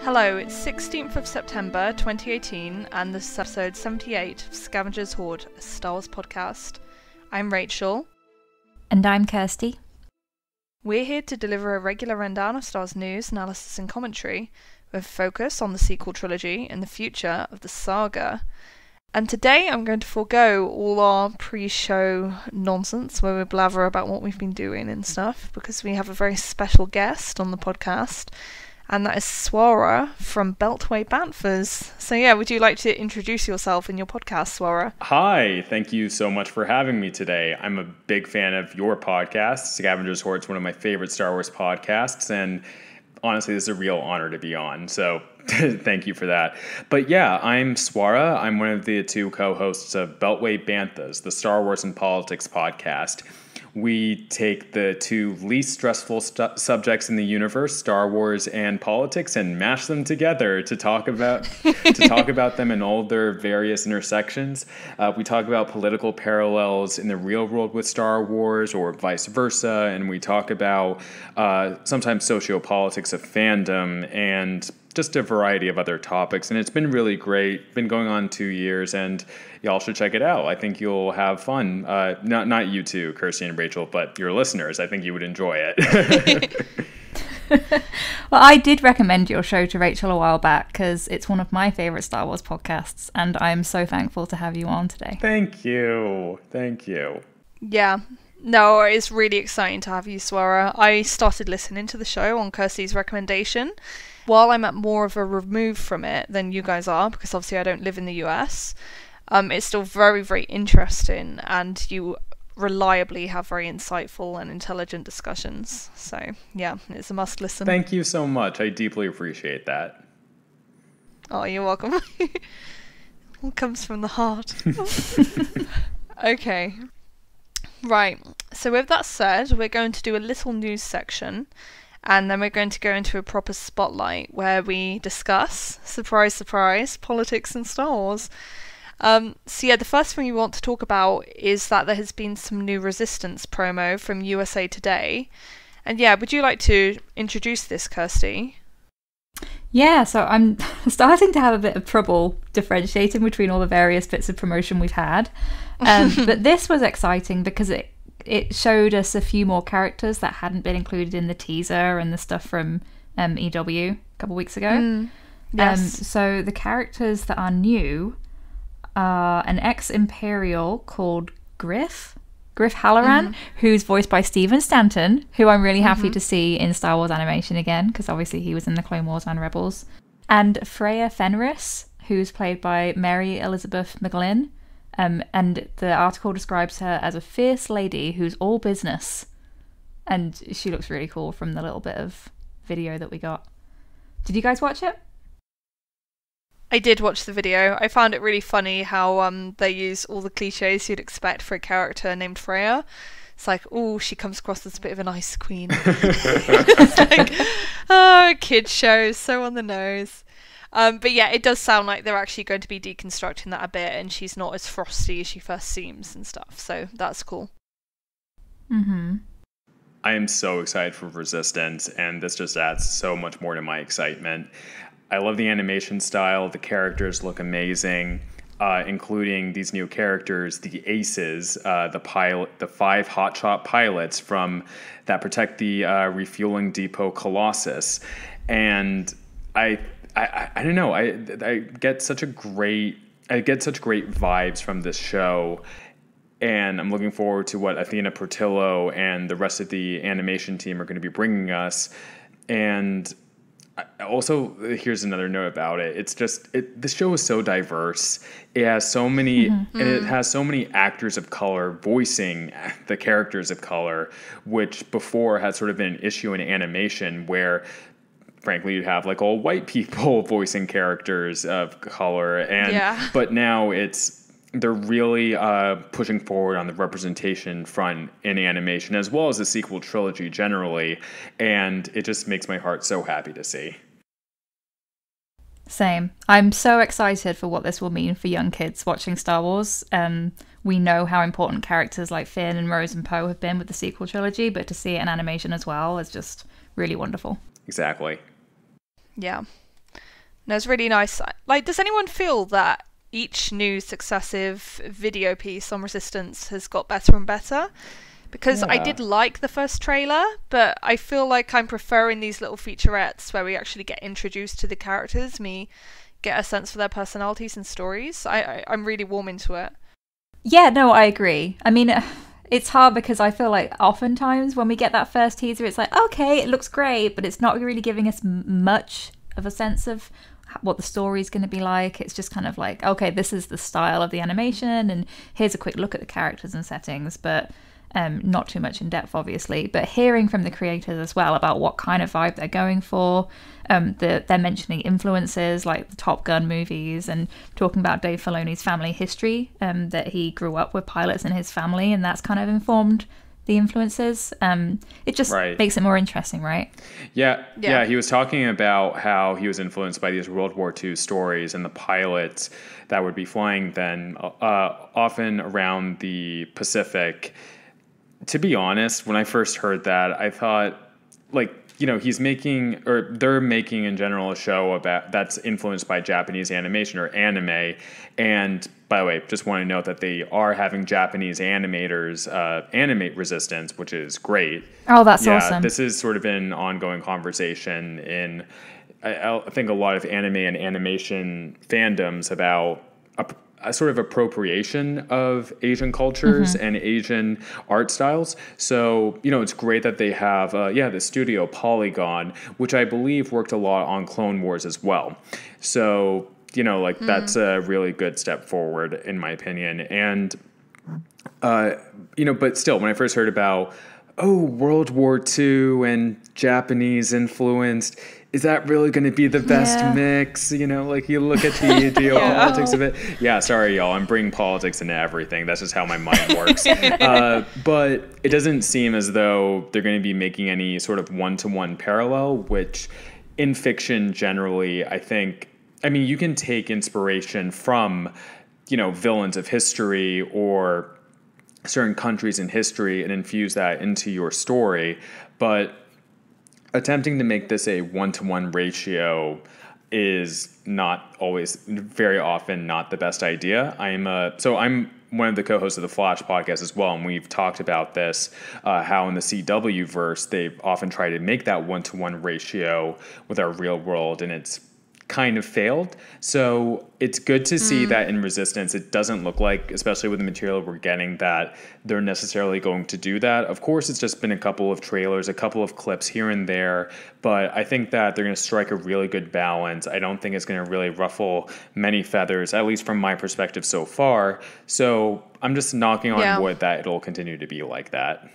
Hello, it's 16th of September 2018 and this is episode 78 of Scavenger's Hoard, a Star Wars podcast. I'm Rachel. And I'm Kirsty. We're here to deliver a regular rundown of Star Wars news, analysis and commentary, with a focus on the sequel trilogy and the future of the saga. And today I'm going to forego all our pre-show nonsense where we blather about what we've been doing and stuff, because we have a very special guest on the podcast. And that is Swara from Beltway Bathas. So yeah, would you like to introduce yourself in your podcast, Swara? Hi, thank you so much for having me today. I'm a big fan of your podcast. Scavenger's Hoard. It's one of my favorite Star Wars podcasts, and honestly, this is a real honor to be on. So thank you for that. But yeah, I'm Swara. I'm one of the two co-hosts of Beltway Bathas, the Star Wars and Politics podcast. We take the two least stressful subjects in the universe, Star Wars and politics, and mash them together to talk about them in all their various intersections. We talk about political parallels in the real world with Star Wars, or vice versa, and we talk about sometimes sociopolitics of fandom and just a variety of other topics. And it's been really great. Been going on 2 years, and y'all should check it out. I think you'll have fun. Not you two, Kirsty and Rachel, but your listeners. I think you would enjoy it. Well, I did recommend your show to Rachel a while back because it's one of my favorite Star Wars podcasts, and I'm so thankful to have you on today. Thank you. Yeah. No, it's really exciting to have you, Swara. I started listening to the show on Kirsty's recommendation. While I'm at more of a remove from it than you guys are, because obviously I don't live in the US, it's still very, very interesting, and you reliably have very insightful and intelligent discussions. So, yeah, it's a must listen. Thank you so much. I deeply appreciate that. Oh, you're welcome. All comes from the heart. Okay. Right. So with that said, we're going to do a little news section. And then we're going to go into a proper spotlight where we discuss, surprise, surprise, politics and Star Wars. So yeah, the first thing we want to talk about is that there has been some new Resistance promo from USA Today. And yeah, would you like to introduce this, Kirsty? Yeah, so I'm starting to have a bit of trouble differentiating between all the various bits of promotion we've had. But this was exciting because it showed us a few more characters that hadn't been included in the teaser and the stuff from EW a couple weeks ago. Yes. So the characters that are new are an ex-Imperial called Griff Halloran, who's voiced by Stephen Stanton, who I'm really happy to see in Star Wars animation again, because obviously he was in the Clone Wars and Rebels. And Freya Fenris, who's played by Mary Elizabeth McGlynn. And the article describes her as a fierce lady who's all business. And she looks really cool from the little bit of video that we got. Did you guys watch it? I did watch the video. I found it really funny how they use all the cliches you'd expect for a character named Freya. It's like, oh, she comes across as a bit of an ice queen. It's like, oh, kids show, so on the nose. But yeah, it does sound like they're actually going to be deconstructing that a bit, and she's not as frosty as she first seems and stuff. So that's cool. Mm-hmm. I am so excited for Resistance, and this just adds so much more to my excitement. I love the animation style. The characters look amazing, including these new characters, the Aces, the 5 hotshot pilots that protect the refueling depot Colossus. And I don't know. I get such great vibes from this show, and I'm looking forward to what Athena Portillo and the rest of the animation team are going to be bringing us. And also, here's another note about it. It's just this show is so diverse. It has so many, and it has so many actors of color voicing the characters of color, which before had sort of been an issue in animation where, frankly, you'd have like all white people voicing characters of color, but now they're really pushing forward on the representation front in animation, as well as the sequel trilogy generally, and it just makes my heart so happy to see. Same. I'm so excited for what this will mean for young kids watching Star Wars. We know how important characters like Finn and Rose and Poe have been with the sequel trilogy, but to see it in animation as well is just really wonderful. Exactly. Yeah. No, it's really nice. Like, does anyone feel that each new successive video piece on Resistance has got better and better? Because I did like the first trailer, but I feel like I'm preferring these little featurettes where we actually get introduced to the characters, me get a sense for their personalities and stories. I'm really warm into it. Yeah, no, I agree. I mean, it's hard because I feel like oftentimes when we get that first teaser, it's like, okay, it looks great, but it's not really giving us much of a sense of what the story is going to be like. It's just kind of like, okay, this is the style of the animation, and here's a quick look at the characters and settings, but not too much in depth, obviously. But hearing from the creators as well about what kind of vibe they're going for, they're mentioning influences like the Top Gun movies, and talking about Dave Filoni's family history, that he grew up with pilots in his family, and that's kind of informed the influences. It just makes it more interesting, right? Yeah, he was talking about how he was influenced by these World War II stories and the pilots that would be flying then, often around the Pacific. To be honest, when I first heard that, I thought, like, you know, they're making in general a show about that's influenced by Japanese animation or anime. And by the way, just want to note that they are having Japanese animators animate Resistance, which is great. Oh, that's awesome. This is sort of an ongoing conversation in, I think, a lot of anime and animation fandoms about a sort of appropriation of Asian cultures and Asian art styles. So, you know, it's great that they have, the studio Polygon, which I believe worked a lot on Clone Wars as well. So, you know, like that's a really good step forward in my opinion. And, you know, but still, when I first heard about, World War II and Japanese influenced, is that really going to be the best mix? You know, like you look at the geopolitics of it. Yeah, sorry, y'all. I'm bringing politics into everything. That's just how my mind works. But it doesn't seem as though they're going to be making any sort of one-to-one parallel, which in fiction generally, I mean, you can take inspiration from, you know, villains of history or certain countries in history and infuse that into your story. But attempting to make this a one-to-one ratio is not always, very often, not the best idea. I'm one of the co-hosts of the Flash podcast as well, and we've talked about this, how in the CW verse they often try to make that one-to-one ratio with our real world, and it's kind of failed. So it's good to see that in Resistance, it doesn't look like, especially with the material we're getting, that they're necessarily going to do that. Of course, it's just been a couple of trailers, a couple of clips here and there, but I think that they're going to strike a really good balance. I don't think it's going to really ruffle many feathers, at least from my perspective so far. So I'm just knocking on wood that it'll continue to be like that.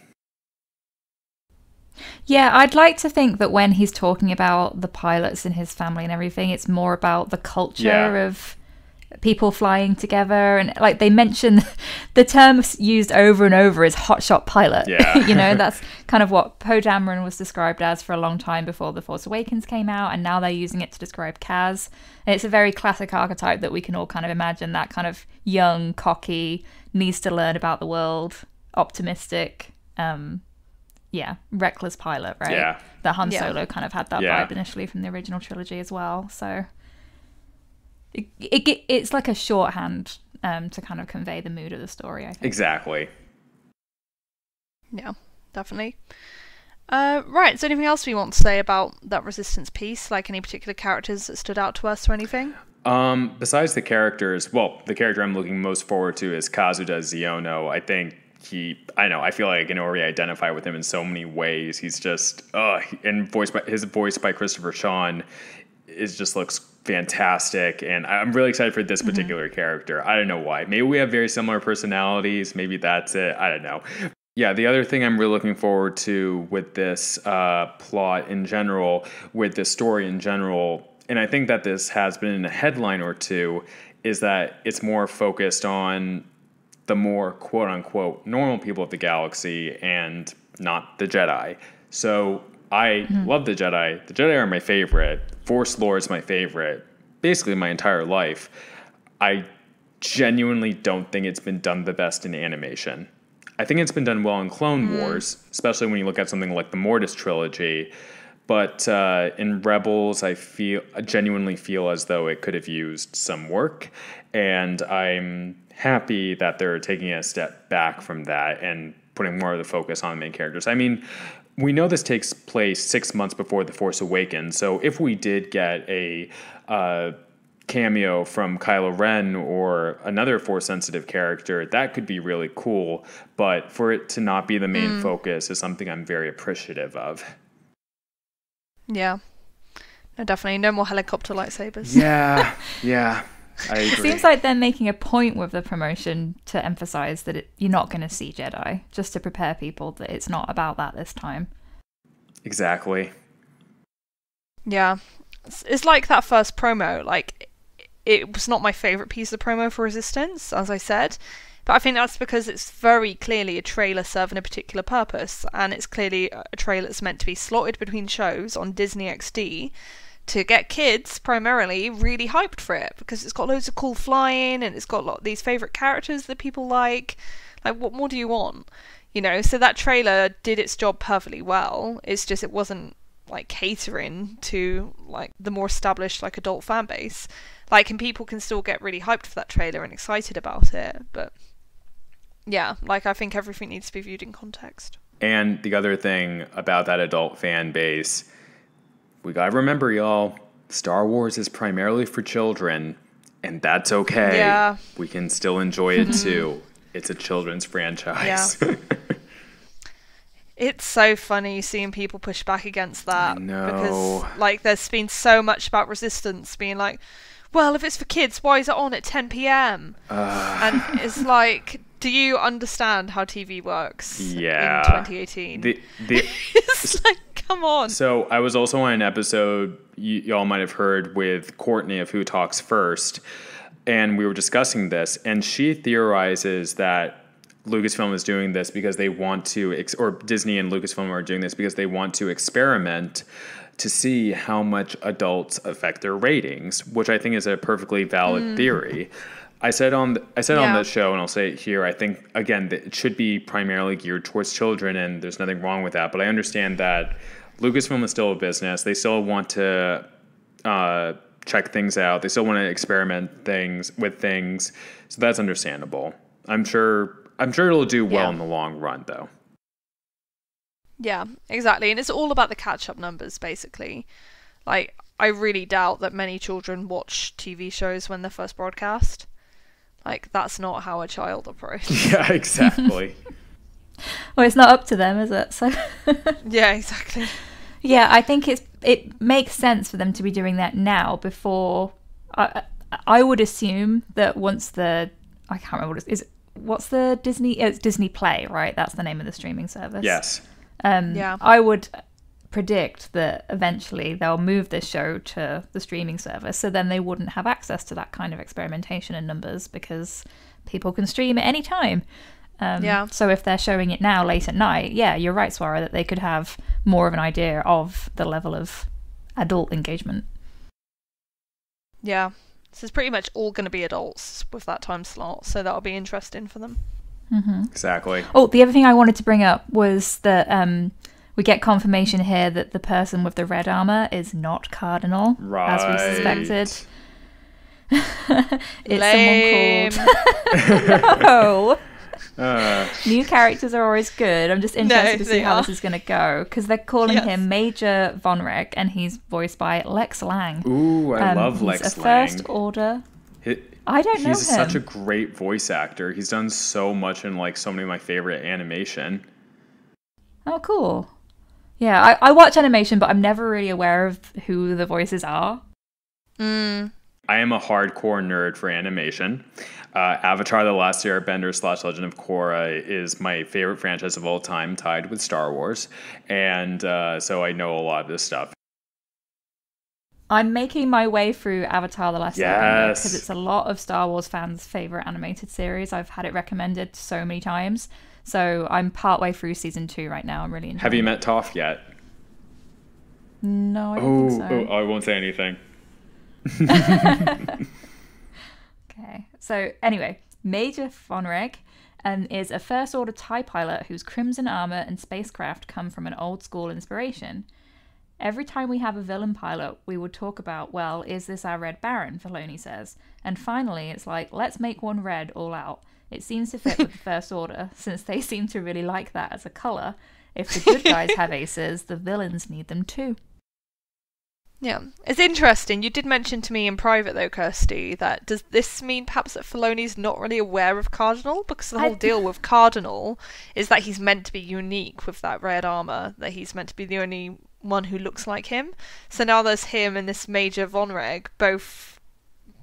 Yeah, I'd like to think that when he's talking about the pilots in his family and everything, it's more about the culture of people flying together. And like they mention, the term used over and over is hotshot pilot. Yeah. You know, that's kind of what Poe Dameron was described as for a long time before The Force Awakens came out. And now they're using it to describe Kaz. And it's a very classic archetype that we can all kind of imagine, that kind of young, cocky, needs to learn about the world, optimistic, reckless pilot, right? Yeah. That Han Solo kind of had that vibe initially from the original trilogy as well. So it's like a shorthand to kind of convey the mood of the story, I think. Exactly. Yeah, definitely. Right, is there anything else we want to say about that Resistance piece? Like any particular characters that stood out to us or anything? Besides the characters, well, the character I'm looking most forward to is Kazuda Ziono. I think I feel like I can already identify with him in so many ways. He's just, and his voice by Christopher Sean just looks fantastic. And I'm really excited for this particular character. I don't know why. Maybe we have very similar personalities. Maybe that's it. I don't know. Yeah, the other thing I'm really looking forward to with this plot in general, with this story in general, and I think that this has been in a headline or two, is that it's more focused on the more quote-unquote normal people of the galaxy and not the Jedi. So I love the Jedi. The Jedi are my favorite. Force Lord is my favorite. Basically my entire life. I genuinely don't think it's been done the best in animation. I think it's been done well in Clone Wars, especially when you look at something like the Mortis trilogy. But in Rebels, I genuinely feel as though it could have used some work, and I'm happy that they're taking a step back from that and putting more of the focus on the main characters. I mean, we know this takes place 6 months before The Force Awakens, so if we did get a cameo from Kylo Ren or another Force-sensitive character, that could be really cool, but for it to not be the main focus is something I'm very appreciative of. Yeah. No, definitely. No more helicopter lightsabers. Yeah, I agree. Seems like they're making a point with the promotion to emphasize that you're not going to see Jedi, just to prepare people that it's not about that this time. Exactly. Yeah. It's like that first promo. Like, it was not my favourite piece of promo for Resistance, as I said. But I think that's because it's very clearly a trailer serving a particular purpose. And it's clearly a trailer that's meant to be slotted between shows on Disney XD to get kids, primarily, really hyped for it. Because it's got loads of cool flying and it's got these favourite characters that people like. Like, what more do you want? You know, so that trailer did its job perfectly well. It's just it wasn't, like, catering to, like, the more established, like, adult fan base. Like, and people can still get really hyped for that trailer and excited about it, but yeah, like, I think everything needs to be viewed in context. And the other thing about that adult fan base, we gotta remember, y'all, Star Wars is primarily for children, and that's okay. Yeah. We can still enjoy it too. It's a children's franchise. Yeah. It's so funny seeing people push back against that. I know. Because, like, there's been so much about Resistance being like, well, if it's for kids, why is it on at 10 p.m? And it's like, do you understand how TV works in 2018? It's like, come on. So I was also on an episode y'all might have heard with Courtney of Who Talks First, and we were discussing this, and she theorizes that Lucasfilm is doing this because they want to, or Disney and Lucasfilm are doing this because they want to experiment to see how much adults affect their ratings, which I think is a perfectly valid theory. I said on the show, and I'll say it here, I think, again, that it should be primarily geared towards children, and there's nothing wrong with that. But I understand that Lucasfilm is still a business. They still want to check things out. They still want to experiment with things. So that's understandable. I'm sure it'll do well in the long run, though. Yeah, exactly. And it's all about the catch-up numbers, basically. Like, I really doubt that many children watch TV shows when they're first broadcast. Like, that's not how a child operates. Yeah, exactly. Well, it's not up to them, is it? So Yeah, exactly. Yeah, I think it makes sense for them to be doing that now before... I would assume that once I can't remember what it is. What's the Disney... It's Disney Play, right? That's the name of the streaming service. Yes. I would predict that eventually they'll move this show to the streaming service, so then they wouldn't have access to that kind of experimentation in numbers because people can stream at any time. So if they're showing it now late at night, yeah, you're right, Swara, that they could have more of an idea of the level of adult engagement. Yeah. So it's pretty much all going to be adults with that time slot, so that'll be interesting for them. Mm-hmm. Exactly. Oh, the other thing I wanted to bring up was that we get confirmation here that the person with the red armor is not Cardinal, as we suspected. It's someone called... No! New characters are always good. I'm just interested to see how this is going to go, because they're calling him Major Vonreg, and he's voiced by Lex Lang. Ooh, I love Lex Lang. He's a First Order... I don't know him. He's such a great voice actor. He's done so much in, like, so many of my favorite animation. Oh, cool. Yeah, I watch animation, but I'm never really aware of who the voices are. I am a hardcore nerd for animation. Avatar: The Last Airbender / Legend of Korra is my favorite franchise of all time, tied with Star Wars. And so I know a lot of this stuff. I'm making my way through Avatar: The Last Airbender because it's a lot of Star Wars fans' favorite animated series. I've had it recommended so many times. So I'm partway through season 2 right now. I'm really enjoying it. Have you met Toph yet? No, I don't think so. I won't say anything. Okay. So anyway, Major Vonreg is a First Order TIE pilot whose crimson armor and spacecraft come from an old school inspiration. every time we have a villain pilot, we would talk about, well, is this our Red Baron, Filoni says. And finally, it's like, let's make one red all out. It seems to fit with the First Order, since they seem to really like that as a colour. If the good guys have aces, the villains need them too. Yeah, it's interesting. You did mention to me in private, though, Kirsty, that does this mean perhaps that Filoni's not really aware of Cardinal? Because the whole deal with Cardinal is that he's meant to be unique with that red armour, that he's meant to be the only one who looks like him. So now there's him and this Major Von Reg both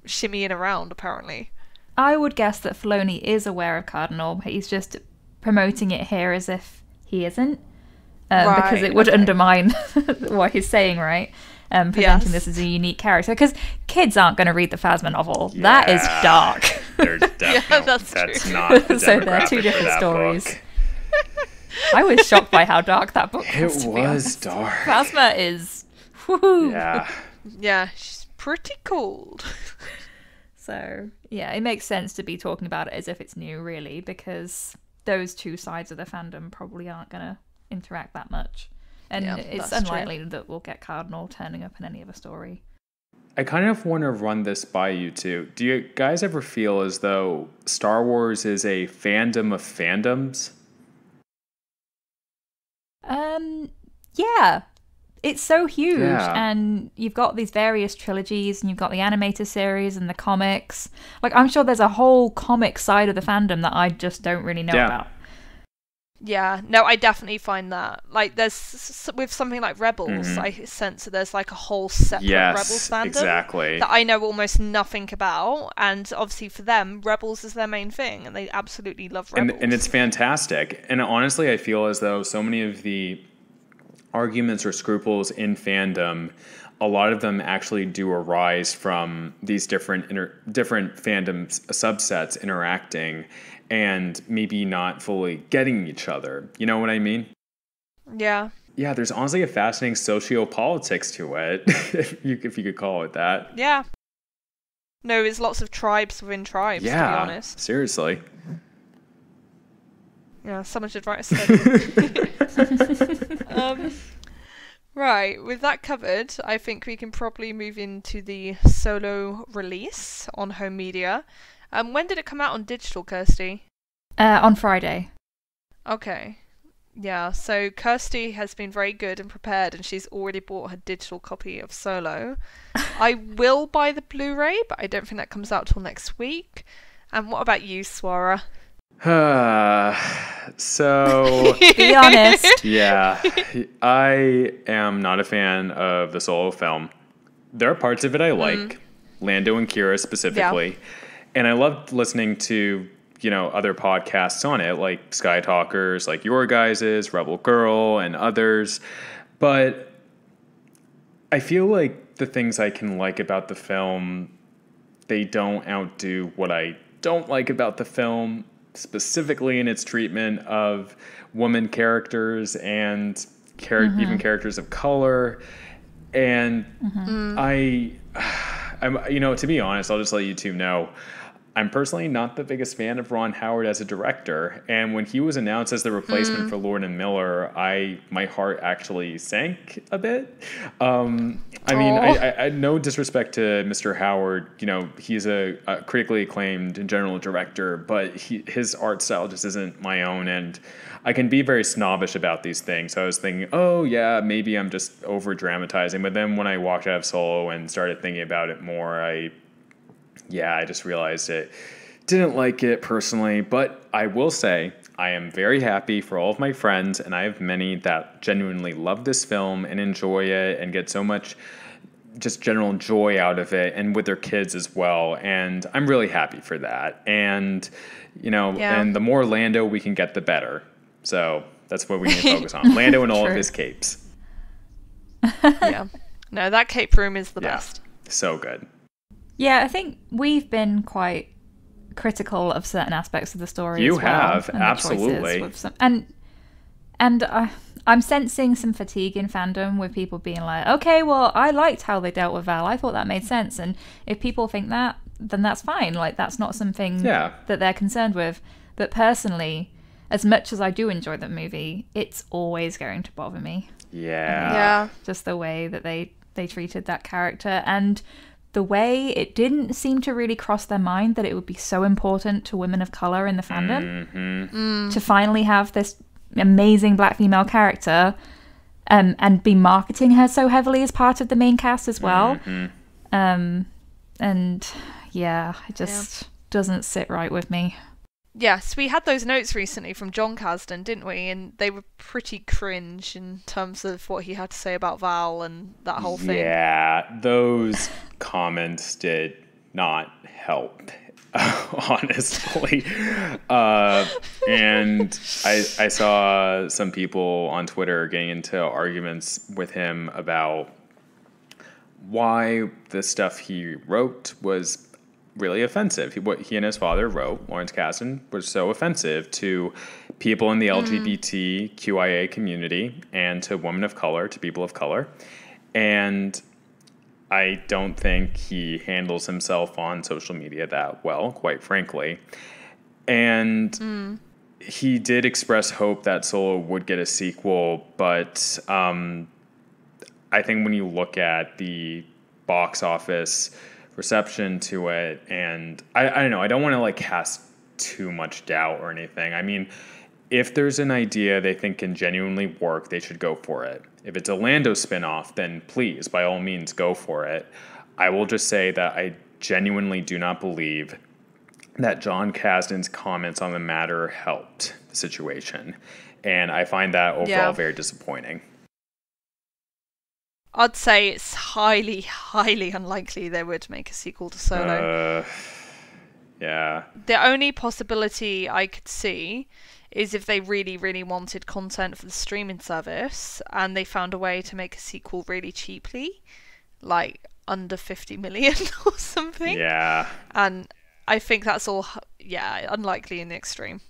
shimmying around, apparently. I would guess that Filoni is aware of Cardinal. He's just promoting it here as if he isn't. Because it would undermine what he's saying, right? Presenting this as a unique character, because kids aren't going to read the Phasma novel. Yeah, that is dark. That's not the so they're two different stories. I was shocked by how dark that book was. It was dark. Phasma is, woohoo. Yeah, she's pretty cold. So yeah, it makes sense to be talking about it as if it's new, really, because those two sides of the fandom probably aren't going to interact that much. And it's unlikely that we'll get Cardinal turning up in any other story. I kind of want to run this by you two. Do you guys ever feel as though Star Wars is a fandom of fandoms? Yeah. It's so huge, and you've got these various trilogies, and you've got the animated series and the comics. Like, I'm sure there's a whole comic side of the fandom that I just don't really know about. Yeah, no, I definitely find that. Like, there's, with something like Rebels, I sense that there's like a whole separate Rebels fandom that I know almost nothing about, and obviously for them, Rebels is their main thing, and they absolutely love Rebels. And it's fantastic. And honestly, I feel as though so many of the arguments or scruples in fandom, a lot of them actually do arise from these different fandom subsets interacting and maybe not fully getting each other. You know what I mean? Yeah. Yeah, there's honestly a fascinating sociopolitics to it, if you could call it that. Yeah. No, there's lots of tribes within tribes, to be honest. Seriously. Yeah, someone should write a study. Right, with that covered, I think we can probably move into the Solo release on home media. When did it come out on digital, Kirsty? On Friday. Okay. Yeah, so Kirsty has been very good and prepared, and she's already bought her digital copy of Solo. I will buy the Blu-ray, but I don't think that comes out till next week. And what about you, Swara? So be honest. Yeah, I am not a fan of the Solo film. There are parts of it I like, Lando and Kira specifically, and I loved listening to other podcasts on it, like Sky Talkers, like your guys's, Rebel Girl, and others. But I feel like the things I can like about the film, they don't outdo what I don't like about the film, specifically in its treatment of woman characters and even characters of color. And I'm, to be honest, I'll just let you two know, I'm personally not the biggest fan of Ron Howard as a director. And when he was announced as the replacement for Lord and Miller, my heart actually sank a bit. I mean, no disrespect to Mr. Howard, he's a critically acclaimed and general director, but his art style just isn't my own, and I can be very snobbish about these things. So I was thinking, oh yeah, maybe I'm just over dramatizing. But then when I walked out of Solo and started thinking about it more, I just realized it. Didn't like it personally, but I will say I am very happy for all of my friends, and I have many that genuinely love this film and enjoy it and get so much just general joy out of it, and with their kids as well. And I'm really happy for that. And, and the more Lando we can get, the better. So that's what we need to focus on. Lando and all of his capes. Yeah. No, that cape room is the best. So good. Yeah, I think we've been quite critical of certain aspects of the story. You as well, have, absolutely. And I'm sensing some fatigue in fandom with people being like, okay, well, I liked how they dealt with Val. I thought that made sense. And if people think that, then that's fine. Like, that's not something that they're concerned with. But personally, as much as I do enjoy the movie, it's always going to bother me. Yeah. Just the way that they treated that character, and the way it didn't seem to really cross their mind that it would be so important to women of color in the fandom to finally have this amazing black female character, and be marketing her so heavily as part of the main cast as well. And yeah, it just doesn't sit right with me. Yes, we had those notes recently from John Kasdan, didn't we? And they were pretty cringe in terms of what he had to say about Val and that whole thing. Yeah, those comments did not help, honestly. And I saw some people on Twitter getting into arguments with him about why the stuff he wrote was really offensive. What he and his father wrote, Lawrence Kasdan, was so offensive to people in the LGBTQIA community and to women of color, to people of color. And I don't think he handles himself on social media that well, quite frankly. And he did express hope that Solo would get a sequel, but I think when you look at the box office reception to it, and I don't know, I don't want to like cast too much doubt or anything. I mean, if there's an idea they think can genuinely work, they should go for it. If it's a Lando spinoff, then please, by all means, go for it. I will just say that I genuinely do not believe that John Kasdan's comments on the matter helped the situation, and I find that overall very disappointing. I'd say it's highly, highly unlikely they would make a sequel to Solo. Yeah. The only possibility I could see is if they really, really wanted content for the streaming service and they found a way to make a sequel really cheaply, like under 50 million or something. Yeah. And I think that's all, unlikely in the extreme.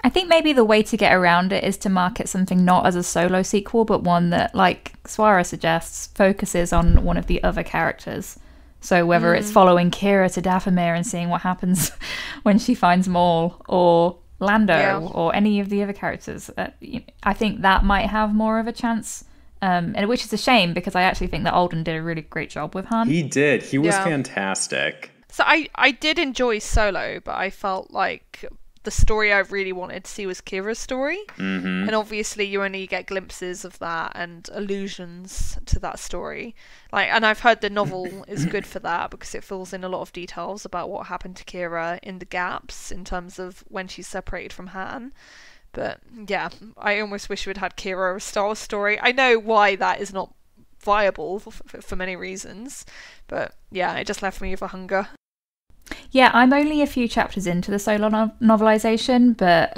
I think maybe the way to get around it is to market something not as a Solo sequel, but one that, like Swara suggests, focuses on one of the other characters. So whether it's following Kira to Dathomir and seeing what happens when she finds Maul, or Lando, or any of the other characters, I think that might have more of a chance. And which is a shame, because I actually think that Alden did a really great job with Han. He did. He was fantastic. So I did enjoy Solo, but I felt like the story I really wanted to see was Kira's story. And obviously you only get glimpses of that and allusions to that story. And I've heard the novel is good for that, because it fills in a lot of details about what happened to Kira in the gaps in terms of when she's separated from Han. But yeah, I almost wish we'd had Kira a Star Wars story. I know why that is not viable for many reasons, but yeah, it just left me with a hunger. Yeah, I'm only a few chapters into the Solo novelization, but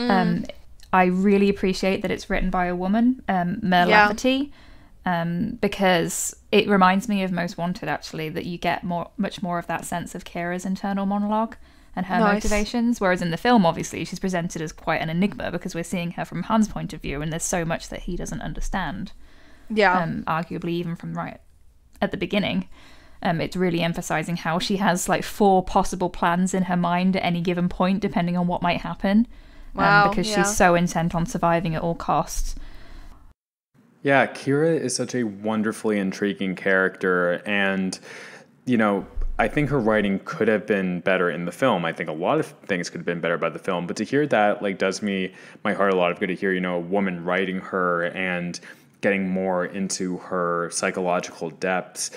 I really appreciate that it's written by a woman, Mel Lafferty, because it reminds me of Most Wanted, actually, that you get much more of that sense of Kira's internal monologue and her motivations, whereas in the film, obviously, she's presented as quite an enigma because we're seeing her from Han's point of view, and there's so much that he doesn't understand. Yeah. Arguably even from right at the beginning. It's really emphasizing how she has like 4 possible plans in her mind at any given point, depending on what might happen. Because she's so intent on surviving at all costs. Yeah, Kira is such a wonderfully intriguing character, and you know, I think her writing could have been better in the film. I think a lot of things could have been better about the film, but to hear that like does me my heart a lot of good to hear, you know, a woman writing her and getting more into her psychological depths.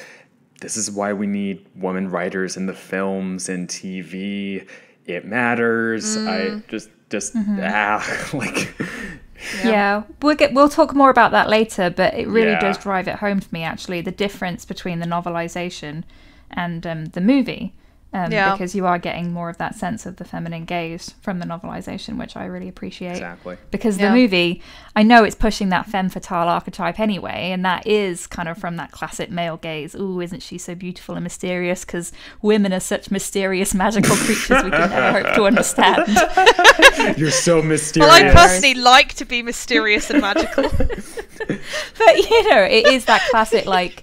This is why we need women writers in the films and TV. It matters. I we'll talk more about that later, but it really does drive it home to me, actually, the difference between the novelization and the movie. Because you are getting more of that sense of the feminine gaze from the novelization, which I really appreciate. Exactly. Because the movie, I know it's pushing that femme fatale archetype anyway, and that is kind of from that classic male gaze. Ooh, isn't she so beautiful and mysterious? Because women are such mysterious, magical creatures we can never hope to understand. You're so mysterious. Well, I personally like to be mysterious and magical. But, you know, it is that classic, like,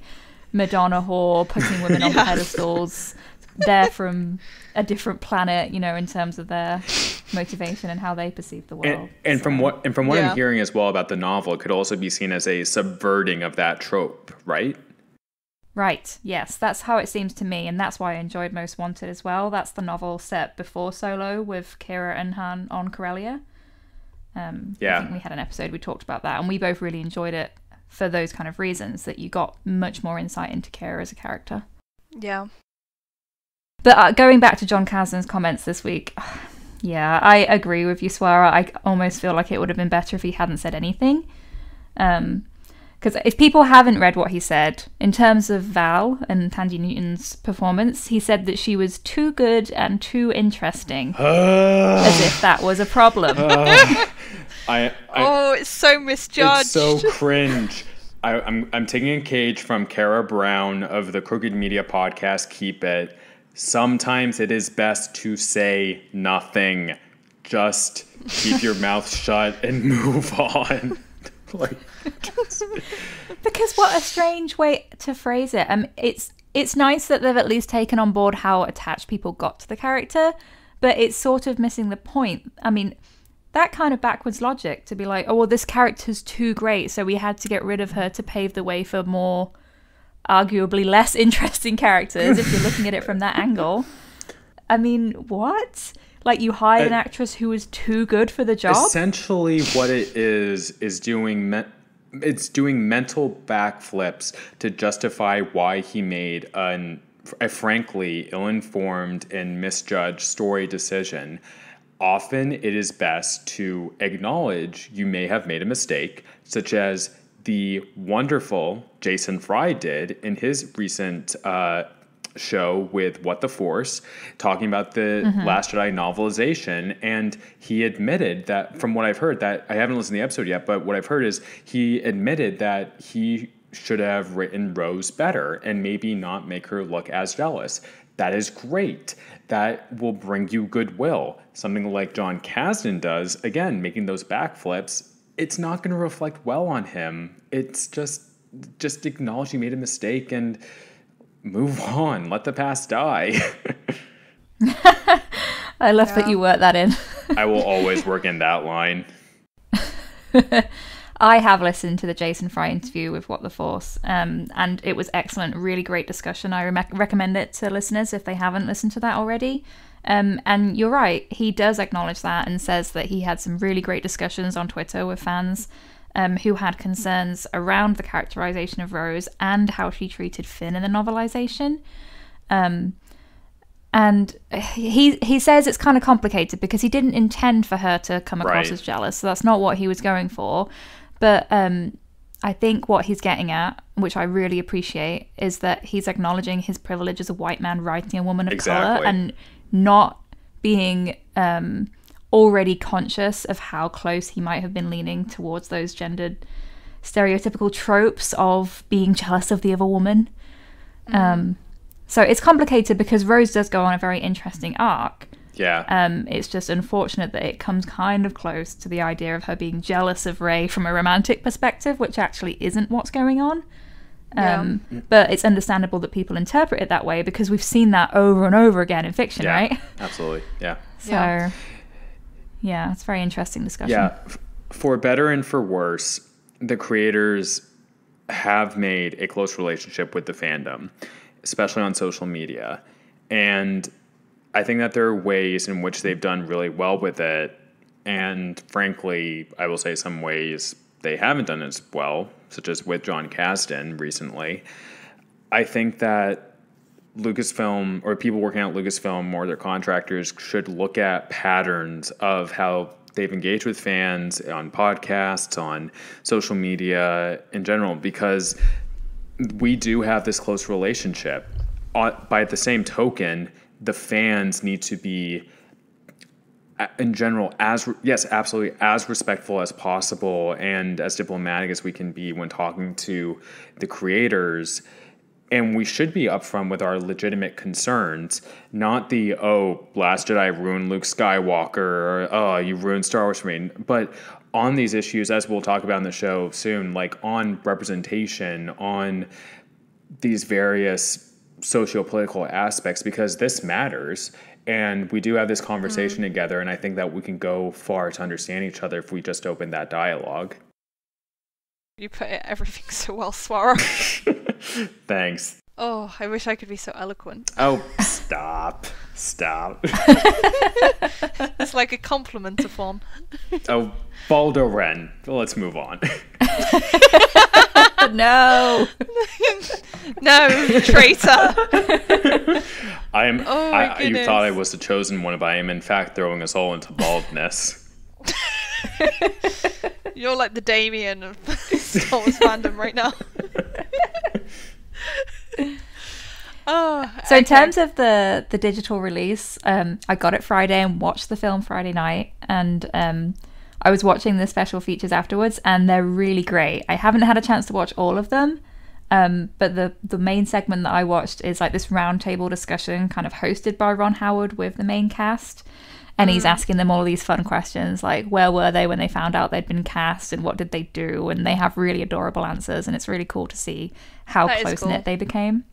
Madonna whore, putting women on pedestals. They're from a different planet, you know, in terms of their motivation and how they perceive the world. And from what Yeah. I'm hearing as well about the novel, it could also be seen as a subverting of that trope, right? Right, yes, that's how it seems to me, and that's why I enjoyed Most Wanted as well. That's the novel set before Solo with Kira and Han on Corellia. I think we had an episode we talked about that, and we both really enjoyed it for those kind of reasons, that you got much more insight into Kira as a character. Yeah. But going back to John Kasdan's comments this week, yeah, I agree with you, Swara. I almost feel like it would have been better if he hadn't said anything. Because if people haven't read what he said, in terms of Val and Tandy Newton's performance, he said that she was too good and too interesting. As if that was a problem. It's so misjudged. It's so cringe. I'm taking a cage from Kara Brown of the Crooked Media podcast, Keep It. Sometimes it is best to say nothing. Just keep your mouth shut and move on. Because what a strange way to phrase it. It's nice that they've at least taken on board how attached people got to the character, but it's sort of missing the point. I mean, that kind of backwards logic to be like, oh, well, this character's too great, so we had to get rid of her to pave the way for more, arguably less interesting characters, if you're looking at it from that angle. I mean, what? Like, you hired an actress who was too good for the job? Essentially, what it is doing mental backflips to justify why he made a frankly ill-informed and misjudged story decision. Often, it is best to acknowledge you may have made a mistake, such as the wonderful Jason Fry did in his recent show with What the Force, talking about the Last Jedi novelization, and he admitted that, from what I've heard, that I haven't listened to the episode yet, but what I've heard is he admitted that he should have written Rose better and maybe not make her look as jealous. That is great. That will bring you goodwill. Something like John Kasdan does, again, making those backflips, it's not going to reflect well on him. It's just acknowledge he made a mistake and move on. Let the past die. I love that you worked that in. I will always work in that line. I have listened to the Jason Fry interview with What the Force, and it was excellent. Really great discussion. I recommend it to listeners if they haven't listened to that already. And you're right, he does acknowledge that and says that he had some really great discussions on Twitter with fans who had concerns around the characterization of Rose and how she treated Finn in the novelization. And he says it's kind of complicated because he didn't intend for her to come across as jealous, so that's not what he was going for. But I think what he's getting at, which I really appreciate, is that he's acknowledging his privilege as a white man writing a woman of color and not being already conscious of how close he might have been leaning towards those gendered stereotypical tropes of being jealous of the other woman. So it's complicated because Rose does go on a very interesting arc. Yeah. It's just unfortunate that it comes kind of close to the idea of her being jealous of Rey from a romantic perspective, which actually isn't what's going on. But it's understandable that people interpret it that way because we've seen that over and over again in fiction, right? Absolutely. Yeah. So, yeah, it's a very interesting discussion. Yeah. For better and for worse, the creators have made a close relationship with the fandom, especially on social media. And I think that there are ways in which they've done really well with it. And frankly, I will say some ways they haven't done as well, such as with John Kasdan recently. I think that Lucasfilm, or people working at Lucasfilm or their contractors, should look at patterns of how they've engaged with fans on podcasts, on social media in general, because we do have this close relationship. By the same token, the fans need to be, in general, absolutely as respectful as possible and as diplomatic as we can be when talking to the creators. And we should be upfront with our legitimate concerns, not the, Last Jedi ruined Luke Skywalker, or, you ruined Star Wars for me. But on these issues, as we'll talk about in the show soon, like on representation, on these various socio-political aspects, because this matters. And we do have this conversation together, and I think that we can go far to understand each other if we just open that dialogue. You put everything so well, Swara. Thanks. Oh, I wish I could be so eloquent. Oh, stop. It's like a compliment-a-thon. Oh, Baldo Ren. Let's move on. No. No, traitor. You thought I was the chosen one, but I am in fact throwing us all into baldness. You're like the Damien of Star Wars fandom right now. So in terms of the digital release, I got it Friday and watched the film Friday night, and I was watching the special features afterwards, and they're really great. I haven't had a chance to watch all of them, but the main segment that I watched is like this roundtable discussion kind of hosted by Ron Howard with the main cast, and he's asking them all these fun questions like where were they when they found out they'd been cast and what did they do, and they have really adorable answers, and it's really cool to see how close-knit they became.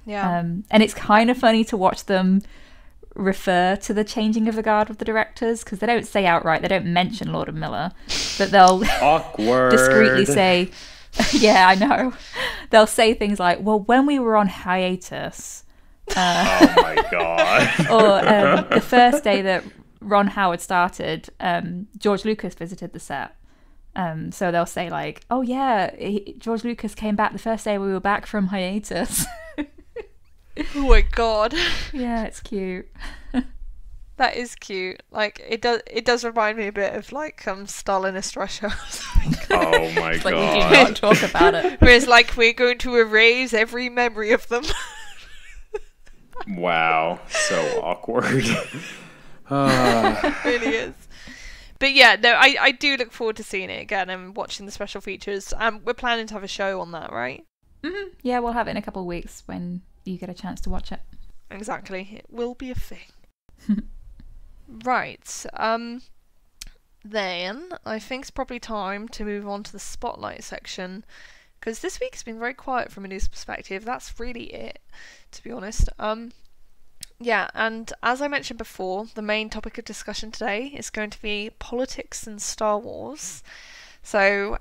Yeah. And it's kind of funny to watch them refer to the changing of the guard with the directors, because they don't say outright, they don't mention Lord and Miller, but they'll awkward discreetly say, yeah, I know. They'll say things like, well, when we were on hiatus. Oh my God. Or the first day that Ron Howard started, George Lucas visited the set. So they'll say like, oh yeah, George Lucas came back the first day we were back from hiatus. Oh my God. Yeah, it's cute. That is cute. Like it does remind me a bit of like Stalinist Russia. Oh my It's God. like we do not talk about it. Where it's like we're going to erase every memory of them. Wow, so awkward. It really is. But yeah, no, I do look forward to seeing it again and watching the special features. We're planning to have a show on that, right? Mm-hmm. Yeah, we'll have it in a couple of weeks when you get a chance to watch it. Exactly. It will be a thing. Right. Then I think it's probably time to move on to the spotlight section, because this week's been very quiet from a news perspective. That's really it, to be honest. Yeah, and as I mentioned before, the main topic of discussion today is going to be politics in Star Wars. So,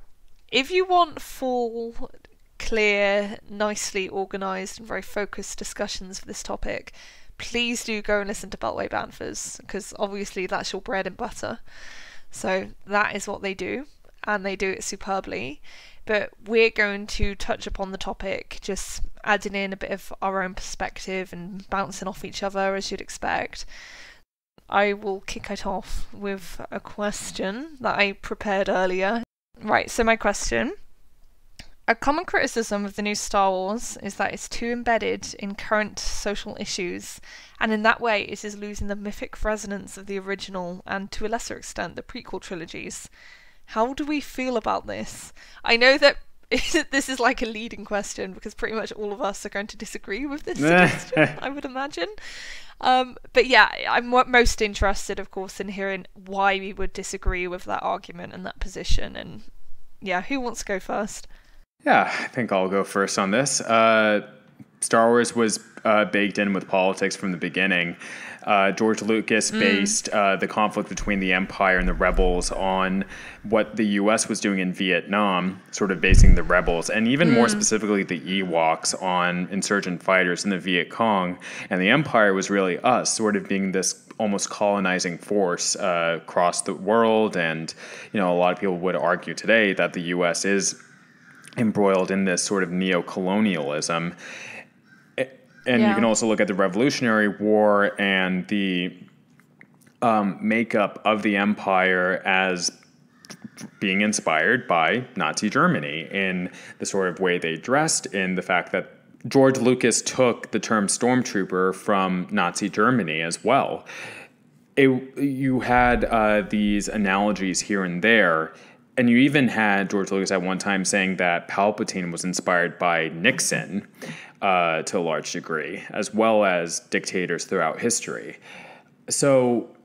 if you want full, clear, nicely organised and very focused discussions for this topic, please do go and listen to Beltway Bathas, because obviously that's your bread and butter. So that is what they do, and they do it superbly. But we're going to touch upon the topic, just adding in a bit of our own perspective and bouncing off each other, as you'd expect. I will kick it off with a question that I prepared earlier. Right, so my question. A common criticism of the new Star Wars is that it's too embedded in current social issues, and in that way it is losing the mythic resonance of the original and, to a lesser extent, the prequel trilogies. How do we feel about this? I know that this is like a leading question, because pretty much all of us are going to disagree with this suggestion, I would imagine. But yeah, I'm most interested, of course, in hearing why we would disagree with that argument and that position. And yeah, who wants to go first? Yeah, I think I'll go first on this. Star Wars was baked in with politics from the beginning. George Lucas based the conflict between the Empire and the Rebels on what the U.S. was doing in Vietnam, sort of basing the Rebels, and even more specifically the Ewoks, on insurgent fighters in the Viet Cong. And the Empire was really us, sort of being this almost colonizing force across the world. And, you know, a lot of people would argue today that the U.S. is embroiled in this sort of neo-colonialism. And you can also look at the Revolutionary War and the makeup of the empire as being inspired by Nazi Germany in the sort of way they dressed, in the fact that George Lucas took the term stormtrooper from Nazi Germany as well. You had these analogies here and there. And you even had George Lucas at one time saying that Palpatine was inspired by Nixon to a large degree, as well as dictators throughout history. So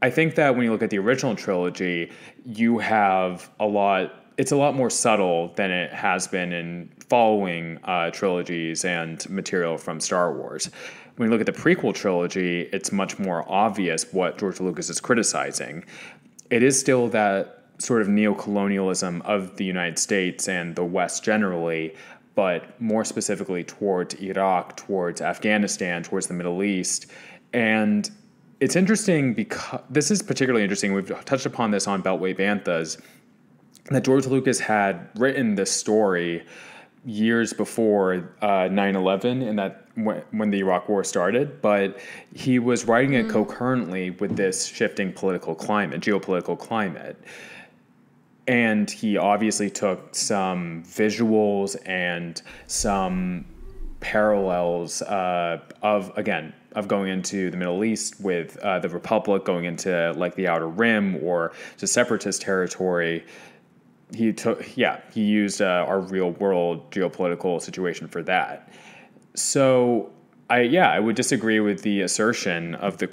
I think that when you look at the original trilogy, you have a lot it's a lot more subtle than it has been in following trilogies and material from Star Wars. When you look at the prequel trilogy, it's much more obvious what George Lucas is criticizing. It is still that sort of neocolonialism of the United States and the West generally, but more specifically towards Iraq, towards Afghanistan, towards the Middle East. And it's interesting because this is particularly interesting. We've touched upon this on Beltway Bathas, that George Lucas had written this story years before 9/11, and that when the Iraq War started, but he was writing it concurrently with this shifting geopolitical climate. And he obviously took some visuals and some parallels of going into the Middle East with the Republic, going into like the Outer Rim or to separatist territory. He used our real world geopolitical situation for that. So I would disagree with the assertion of the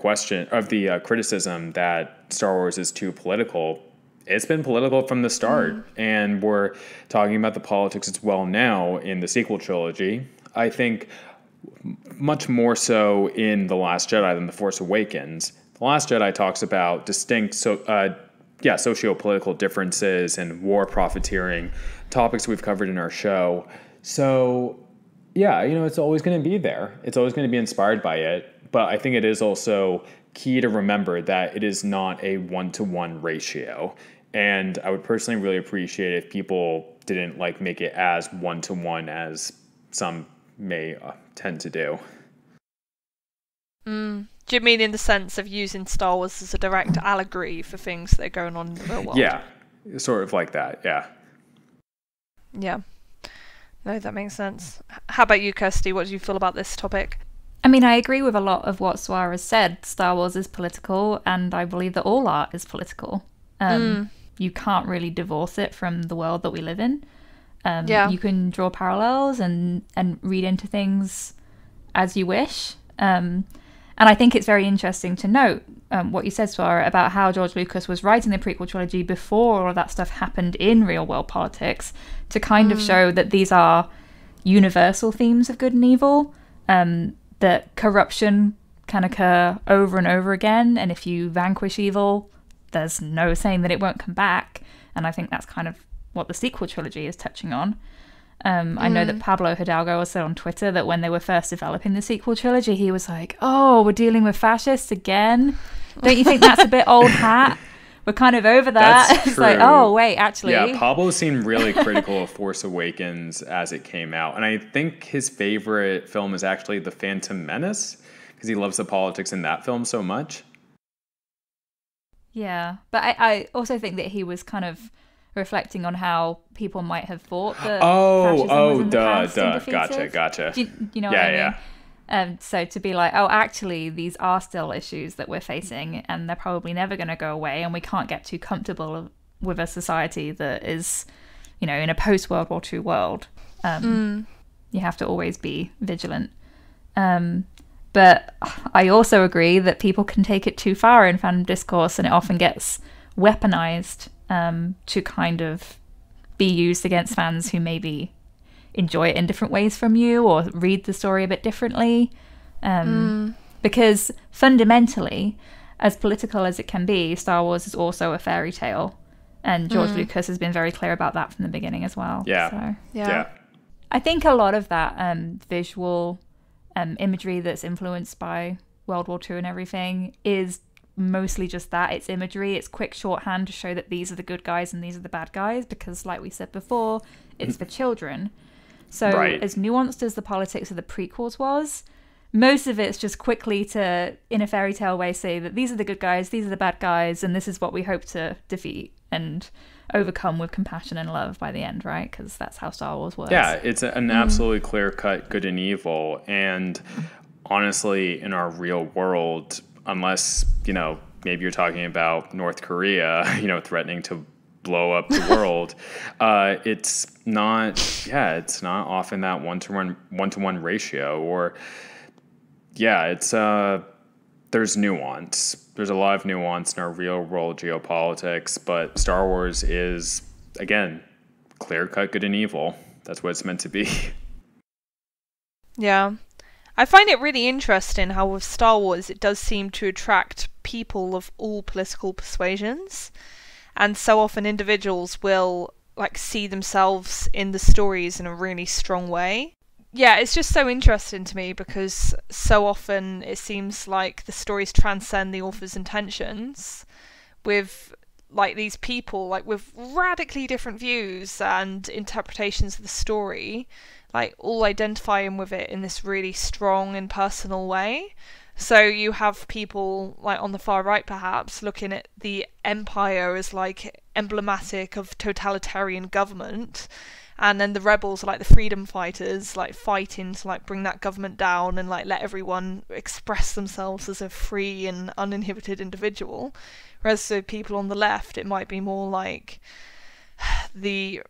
criticism that Star Wars is too political. It's been political from the start, and we're talking about the politics as well now in the sequel trilogy. I think much more so in The Last Jedi than The Force Awakens. The Last Jedi talks about distinct socio-political differences and war profiteering, topics we've covered in our show. So, it's always going to be there. It's always going to be inspired by it. But I think it is also key to remember that it is not a one-to-one ratio. And I would personally really appreciate if people didn't make it as one-to-one as some may tend to do. Do you mean in the sense of using Star Wars as a direct allegory for things that are going on in the real world? Yeah, sort of like that, yeah. Yeah. No, that makes sense. How about you, Kirsty? What do you feel about this topic? I mean, I agree with a lot of what Swara said. Star Wars is political, and I believe that all art is political. You can't really divorce it from the world that we live in. You can draw parallels and read into things as you wish. And I think it's very interesting to note what you said, Swara, about how George Lucas was writing the prequel trilogy before all of that stuff happened in real world politics, to kind of show that these are universal themes of good and evil, that corruption can occur over and over again, and if you vanquish evil, there's no saying that it won't come back. And I think that's kind of what the sequel trilogy is touching on. I know that Pablo Hidalgo said on Twitter that when they were first developing the sequel trilogy, he was like, "Oh, we're dealing with fascists again. Don't you think that's a bit old hat? We're kind of over that." That's It's like, oh, wait, actually. Yeah, Pablo seemed really critical of Force Awakens as it came out. And I think his favorite film is actually The Phantom Menace, because he loves the politics in that film so much. Yeah, but I also think that he was kind of reflecting on how people might have thought that fascism was in the past and defeated. Gotcha. Do you know what I mean? So to be like, oh, actually, these are still issues that we're facing, and they're probably never going to go away, and we can't get too comfortable with a society that is, in a post-World War II world. You have to always be vigilant. But I also agree that people can take it too far in fandom discourse, and it often gets weaponized to kind of be used against fans who maybe enjoy it in different ways from you or read the story a bit differently. Because fundamentally, as political as it can be, Star Wars is also a fairy tale. And George Lucas has been very clear about that from the beginning as well. Yeah. So, I think a lot of that visual imagery that's influenced by World War II and everything is mostly just that. It's imagery, it's quick shorthand to show that these are the good guys and these are the bad guys, because like we said before, it's for children. So as nuanced as the politics of the prequels was, most of it's just quickly to, in a fairy tale way, say that these are the good guys, these are the bad guys, and this is what we hope to defeat and overcome with compassion and love by the end, right? Because that's how Star Wars works. Yeah, it's an absolutely clear-cut good and evil. And honestly, in our real world, unless, maybe you're talking about North Korea, threatening to blow up the world, it's not often that one-to-one ratio, or there's nuance. There's a lot of nuance in our real world geopolitics, but Star Wars is, again, clear-cut good and evil. That's what it's meant to be. Yeah. I find it really interesting how with Star Wars it does seem to attract people of all political persuasions, and so often individuals will like see themselves in the stories in a really strong way. Yeah, it's just so interesting to me because so often it seems like the stories transcend the author's intentions with like these people like with radically different views and interpretations of the story, like all identifying with it in this really strong and personal way. So you have people like on the far right perhaps looking at the empire as like emblematic of totalitarian government, and then the rebels are like the freedom fighters like fighting to like bring that government down and like let everyone express themselves as a free and uninhibited individual. Whereas the people on the left, it might be more like the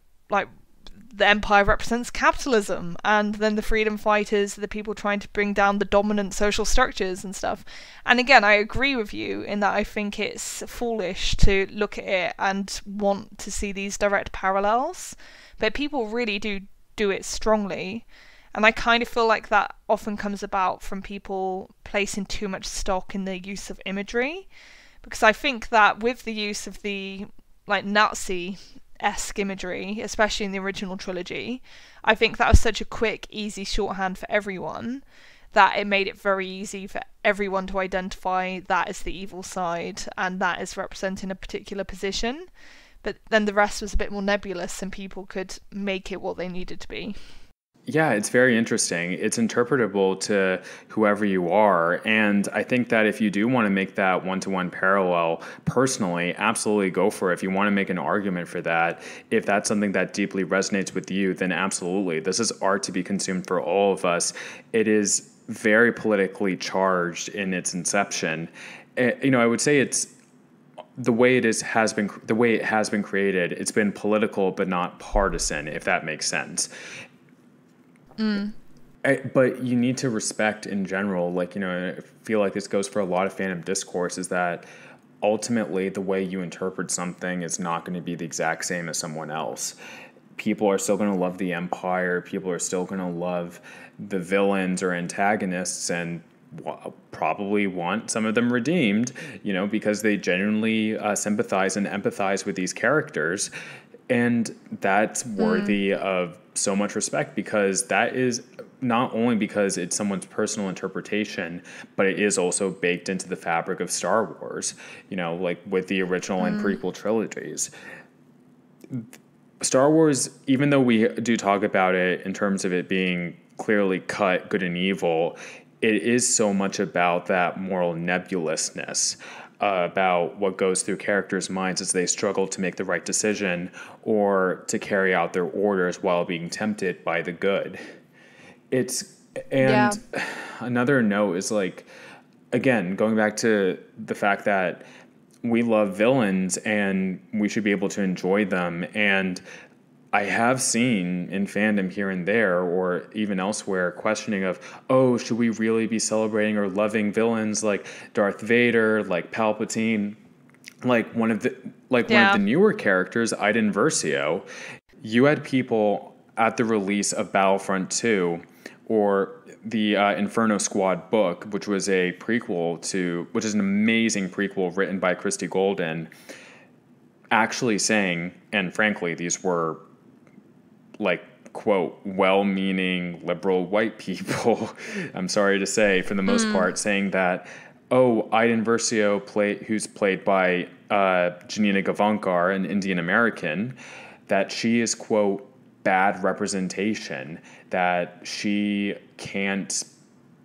empire represents capitalism, and then the freedom fighters are the people trying to bring down the dominant social structures and stuff. And again, I agree with you in that I think it's foolish to look at it and want to see these direct parallels, but people really do it strongly. And I kind of feel like that often comes about from people placing too much stock in the use of imagery, because I think that with the use of the like Nazi-esque imagery, especially in the original trilogy, I think that was such a quick, easy shorthand for everyone that it made it very easy for everyone to identify that as the evil side and that is representing a particular position. But then the rest was a bit more nebulous and people could make it what they needed to be. Yeah, it's very interesting. It's interpretable to whoever you are. And I think that if you do want to make that one-to-one parallel, personally, absolutely go for it. If you want to make an argument for that, if that's something that deeply resonates with you, then absolutely. This is art to be consumed for all of us. It is very politically charged in its inception. I would say it's the way it has been created. It's been political, but not partisan, if that makes sense. But you need to respect in general, I feel like this goes for a lot of fandom discourse, is that ultimately the way you interpret something is not going to be the exact same as someone else. People are still going to love the Empire. People are still going to love the villains or antagonists and probably want some of them redeemed, because they genuinely sympathize and empathize with these characters. And that's worthy of so much respect, because that is not only because it's someone's personal interpretation, but it is also baked into the fabric of Star Wars, like with the original and prequel trilogies. Star Wars, even though we do talk about it in terms of it being clearly cut good and evil, it is so much about that moral nebulousness, about what goes through characters' minds as they struggle to make the right decision or to carry out their orders while being tempted by the good. Another note is again, going back to the fact that we love villains and we should be able to enjoy them. And I have seen in fandom here and there, or even elsewhere, questioning of, should we really be celebrating or loving villains like Darth Vader, like Palpatine, like one of the newer characters, Iden Versio. You had people at the release of Battlefront 2 or the Inferno Squad book, which is an amazing prequel written by Christy Golden, actually saying, and frankly, these were quote, well-meaning liberal white people, I'm sorry to say, for the most part, saying that, Iden Versio, who's played by Janina Gavankar, an Indian American, that she is, quote, bad representation, that she can't,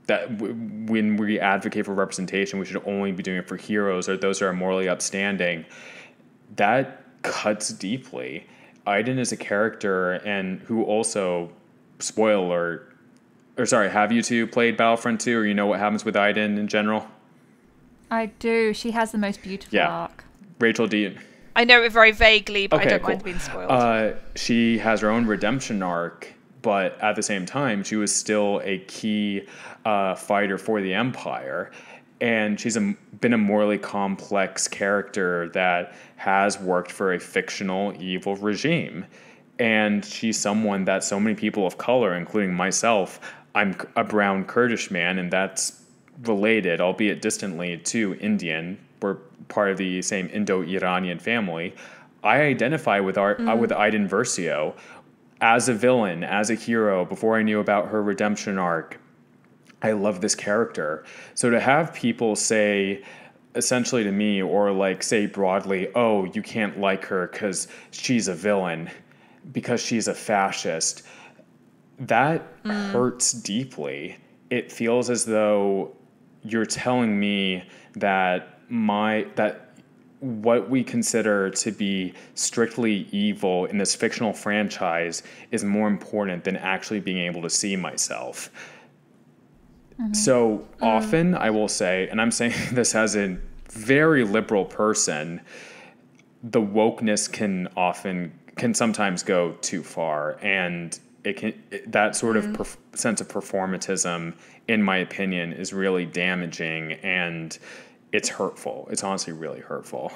that when we advocate for representation, we should only be doing it for heroes or those that are morally upstanding. That cuts deeply. Iden is a character and who also, have you two played Battlefront 2, or you know what happens with Iden in general? I do. She has the most beautiful arc. Rachel, do you? I know it very vaguely, but I don't mind being spoiled. She has her own redemption arc, but at the same time, she was still a key fighter for the Empire. And she's been a morally complex character that has worked for a fictional evil regime. And she's someone that so many people of color, including myself, I'm a brown Kurdish man, and that's related, albeit distantly, to Indian. We're part of the same Indo-Iranian family. I identify with with Aiden Versio as a villain, as a hero, before I knew about her redemption arc. I love this character. So to have people say, essentially to me, or like say broadly, oh, you can't like her because she's a villain, because she's a fascist, that hurts deeply. It feels as though you're telling me that what we consider to be strictly evil in this fictional franchise is more important than actually being able to see myself. So often I will say, and I'm saying this as a very liberal person, the wokeness can sometimes go too far, and that sort of sense of performatism, in my opinion, is really damaging, and it's hurtful. It's honestly really hurtful.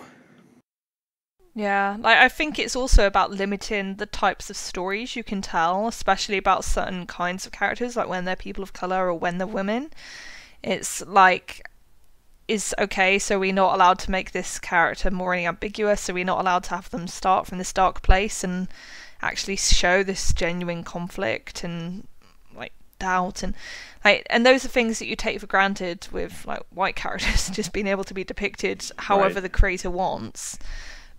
Yeah, like I think it's also about limiting the types of stories you can tell, especially about certain kinds of characters, like when they're people of color or when they're women. It's like, okay, so we're not allowed to make this character morally ambiguous, so we're not allowed to have them start from this dark place and actually show this genuine conflict and like doubt, and those are things that you take for granted with like white characters just being able to be depicted however the creator wants.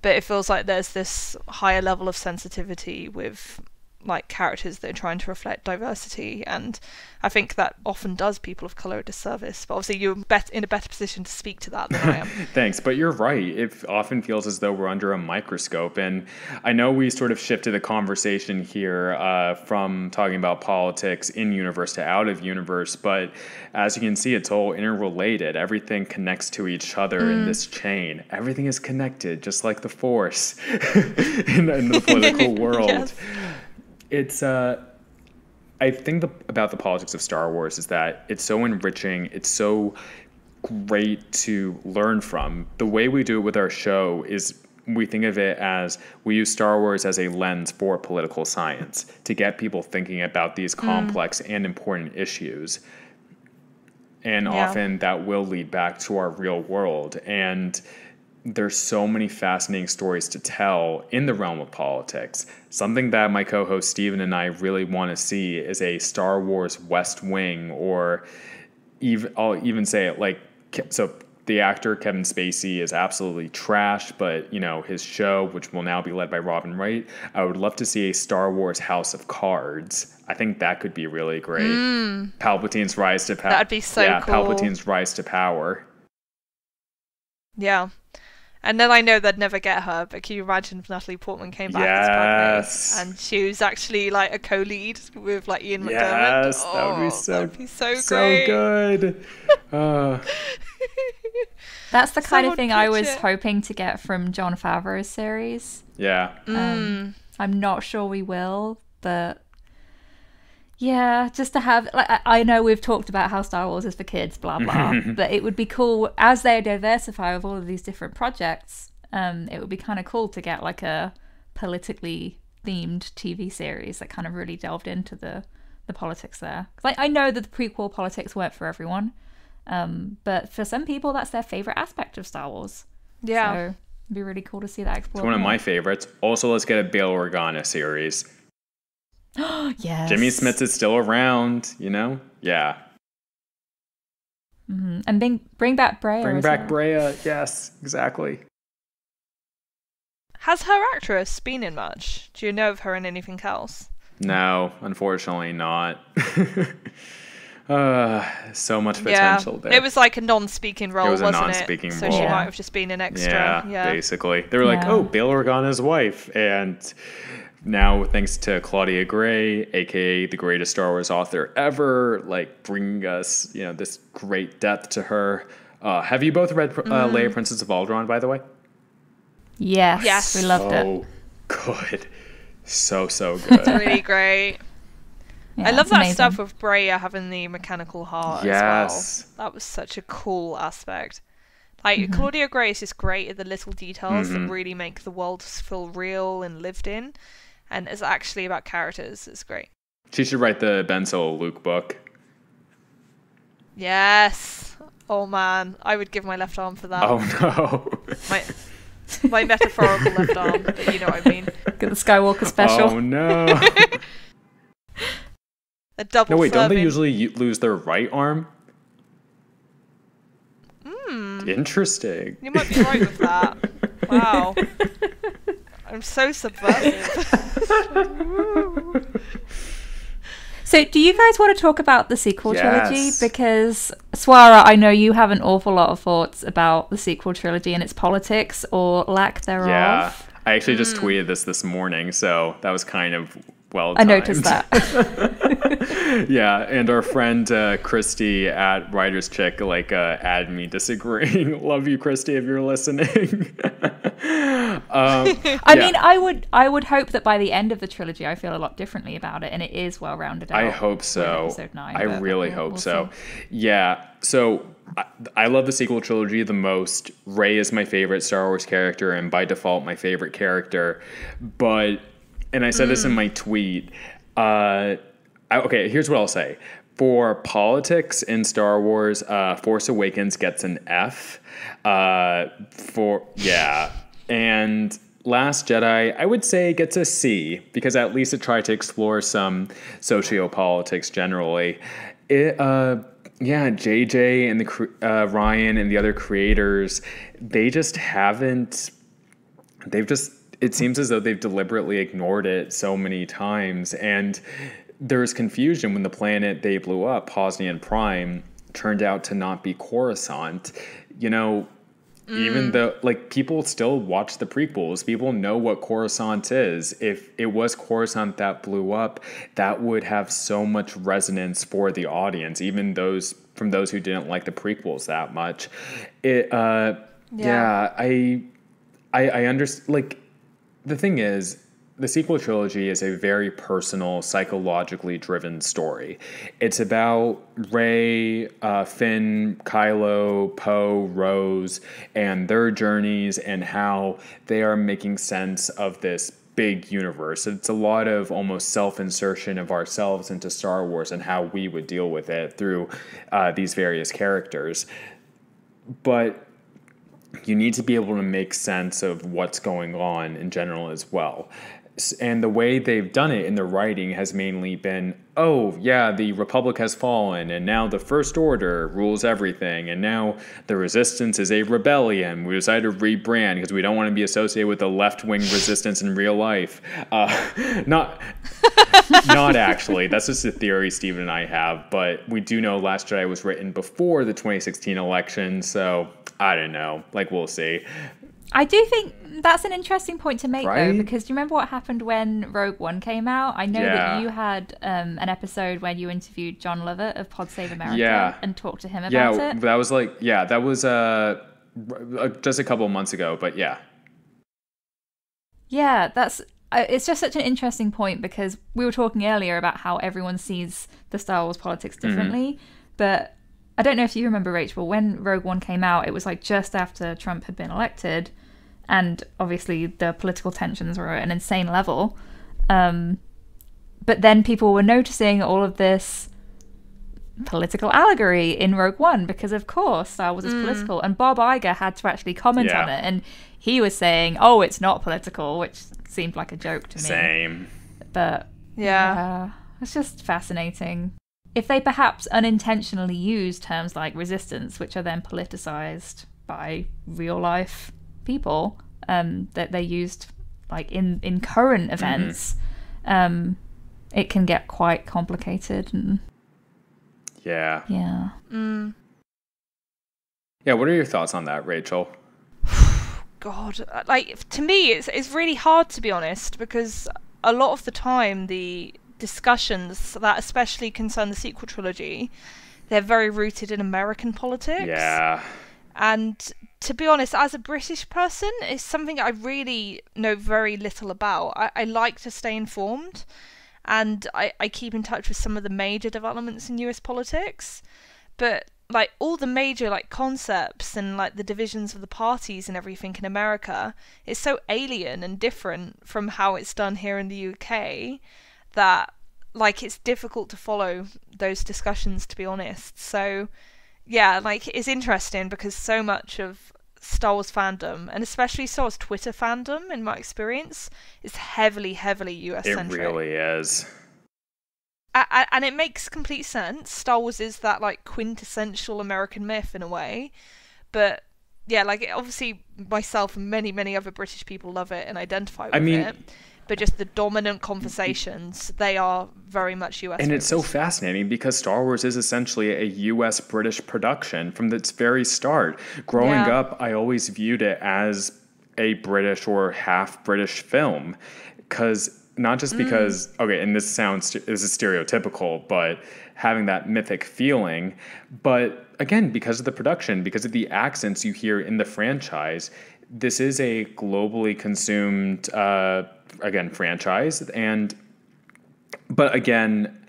But it feels like there's this higher level of sensitivity with like characters that are trying to reflect diversity, and I think that often does people of color a disservice. But obviously you're in a better position to speak to that than I am. Thanks, but you're right. It often feels as though we're under a microscope, and I know we sort of shifted the conversation here from talking about politics in universe to out of universe, but as you can see, it's all interrelated. Everything connects to each other in this chain. Everything is connected, just like the Force in the political world. Yes. It's I think about the politics of Star Wars is that it's so enriching, it's so great to learn from. The way we do it with our show is we think of it as we use Star Wars as a lens for political science to get people thinking about these complex and important issues. And often that will lead back to our real world. And there's so many fascinating stories to tell in the realm of politics. Something that my co-host Steven and I really want to see is a Star Wars West Wing, or I'll even say it like, so the actor Kevin Spacey is absolutely trash, but his show, which will now be led by Robin Wright, I would love to see a Star Wars House of Cards. I think that could be really great. Palpatine's rise to power. That'd be so cool. Palpatine's rise to power. Yeah. And then I know they'd never get her, but can you imagine if Natalie Portman came back as Padme and she was actually like a co-lead with like Ian McDiarmid? Yes, that would be so great. Good. That's the kind of thing I was hoping to get from Jon Favreau's series. Yeah. I'm not sure we will, but yeah, just to have, like, I know we've talked about how Star Wars is for kids, blah, blah, but it would be cool, as they diversify with all of these different projects, it would be kind of cool to get, like, a politically themed TV series that kind of really delved into the politics there. Like, I know that the prequel politics weren't for everyone, but for some people, that's their favorite aspect of Star Wars. Yeah. So it'd be really cool to see that explored. It's one of my favorites. Also, let's get a Bail Organa series. Yes. Jimmy Smits is still around, Yeah. Mm-hmm. And bring back Brea. Bring back Brea. Yes, exactly. Has her actress been in much? Do you know of her in anything else? No, unfortunately not. So much potential there. It was like a non-speaking role, wasn't it? It was a non-speaking role. So she might have just been an extra. Yeah, basically. They were like, oh, Bail Organa's wife. And now, thanks to Claudia Gray, a.k.a. the greatest Star Wars author ever, like, bringing us, this great depth to her. Have you both read Leia, Princess of Alderaan, by the way? Yes. We loved it. Oh, good. So good. It's really great. Yeah, I love that amazing stuff with Brea having the mechanical heart as well. That was such a cool aspect. Like, Claudia Gray is just great at the little details that really make the world feel real and lived in. and it's actually about characters. It's great. She should write the Ben Solo Luke book. Yes. Oh man, I would give my left arm for that. Oh no. My metaphorical left arm, but you know what I mean. Get the Skywalker special. Oh no. A double. No wait, don't they serving. usually lose their right arm? Interesting. You might be right with that. Wow. I'm so subversive. So do you guys want to talk about the sequel trilogy? Yes. Because, Swara, I know you have an awful lot of thoughts about the sequel trilogy and its politics or lack thereof. Yeah. I actually just tweeted this morning, so that was kind of well I timed. noticed that. Yeah, and our friend Kirsty at Writer's Chick added me disagreeing. Love you, Kirsty, if you're listening. I mean, I would hope that by the end of the trilogy, I feel a lot differently about it, and it is well rounded out. I hope so. Episode 9, I really hope we'll so. see. Yeah. So I love the sequel trilogy the most. Rey is my favorite Star Wars character, and by default, my favorite character. But, and I said this in my tweet. Okay, here's what I'll say. For politics in Star Wars, Force Awakens gets an F. And Last Jedi, I would say, gets a C, because at least it tried to explore some sociopolitics generally. JJ and the Ryan and the other creators, it seems as though they've deliberately ignored it so many times, and there's confusion when the planet they blew up, Hosnian Prime, turned out to not be Coruscant. Even though, people still watch the prequels. People know what Coruscant is. If it was Coruscant that blew up, that would have so much resonance for the audience, even those who didn't like the prequels that much. I understand. The thing is, the sequel trilogy is a very personal, psychologically driven story. It's about Rey, Finn, Kylo, Poe, Rose, and their journeys and how they are making sense of this big universe. It's a lot of almost self-insertion of ourselves into Star Wars and how we would deal with it through these various characters. But you need to be able to make sense of what's going on in general as well. And the way they've done it in the writing has mainly been, the Republic has fallen, and now the First Order rules everything, and now the Resistance is a rebellion. We decided to rebrand because we don't want to be associated with the left-wing resistance in real life. Not actually. That's just a theory Steven and I have, but we do know Last Jedi was written before the 2016 election, so I don't know. We'll see. I do think that's an interesting point to make, Right? though, because do you remember what happened when Rogue One came out? I know that you had an episode where you interviewed John Lovett of Pod Save America and talked to him about it. That was just a couple of months ago, but yeah. Yeah, it's just such an interesting point, because we were talking earlier about how everyone sees the Star Wars politics differently, but I don't know if you remember, Rachel, when Rogue One came out, it was just after Trump had been elected, and obviously the political tensions were at an insane level. But then people were noticing all of this political allegory in Rogue One, because of course Star Wars is political, and Bob Iger had to actually comment on it, and he was saying, it's not political, which seemed like a joke to me. Same. But it's just fascinating. If they perhaps unintentionally use terms like resistance, which are then politicized by real life people, that they used in current events, it can get quite complicated. And yeah. Yeah, what are your thoughts on that, Rachel? God, to me, it's really hard, to be honest, because a lot of the time the discussions that especially concern the sequel trilogy, they're very rooted in American politics. Yeah. And to be honest, as a British person, it's something I really know very little about. I like to stay informed, and I keep in touch with some of the major developments in US politics. But like all the major like concepts and like the divisions of the parties and everything in America is so alien and different from how it's done here in the UK that like it's difficult to follow those discussions, to be honest. So yeah, like it's interesting because so much of Star Wars fandom, and especially Star Wars Twitter fandom, in my experience, is heavily US centric. It really is. And it makes complete sense. Star Wars is that like quintessential American myth in a way, but yeah, like obviously myself and many other British people love it and identify with it. But just the dominant conversations, they are very much US. And it's so fascinating because Star Wars is essentially a US-British production from its very start. Growing up, I always viewed it as a British or half British film, not just because, okay, and this is stereotypical, but having that mythic feeling, but again, because of the production, because of the accents you hear in the franchise, this is a globally consumed, franchise. But again,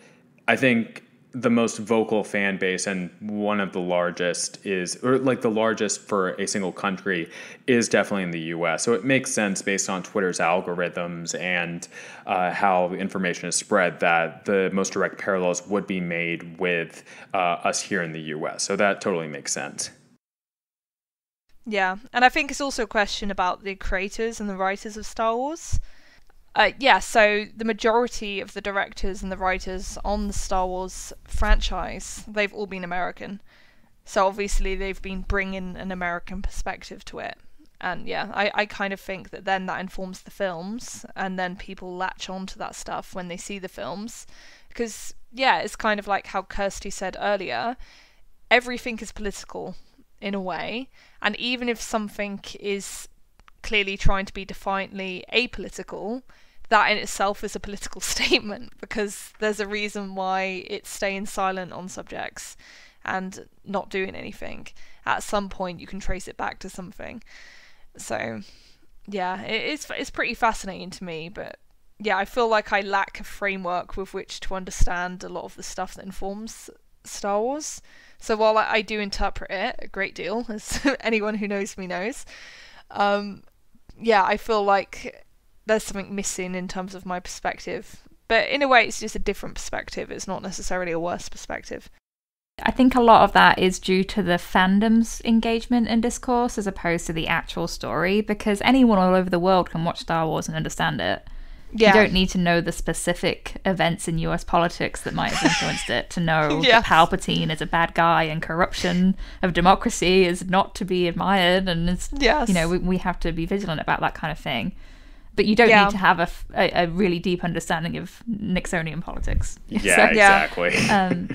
I think the most vocal fan base and one of the largest the largest for a single country is definitely in the US. So it makes sense based on Twitter's algorithms and how the information is spread that the most direct parallels would be made with us here in the US. So that totally makes sense. Yeah, and I think it's also a question about the creators and the writers of Star Wars. So the majority of the directors and the writers on the Star Wars franchise, they've all been American. So obviously they've been bringing an American perspective to it. And yeah, I kind of think that then that informs the films, and then people latch onto that stuff when they see the films. Because, yeah, it's kind of like how Kirsty said earlier, everything is political in a way. And even if something is clearly trying to be defiantly apolitical, that in itself is a political statement, because there's a reason why it's staying silent on subjects and not doing anything. At some point you can trace it back to something. So yeah, it's pretty fascinating to me, but yeah, I feel like I lack a framework with which to understand a lot of the stuff that informs Star Wars. So while I do interpret it a great deal, as anyone who knows me knows, I feel like there's something missing in terms of my perspective. But in a way, it's just a different perspective. It's not necessarily a worse perspective. I think a lot of that is due to the fandom's engagement and discourse as opposed to the actual story, because anyone all over the world can watch Star Wars and understand it. Yeah. You don't need to know the specific events in US politics that might have influenced it to know that Palpatine is a bad guy and corruption of democracy is not to be admired, and it's, we have to be vigilant about that kind of thing. But you don't need to have a really deep understanding of Nixonian politics. Exactly. So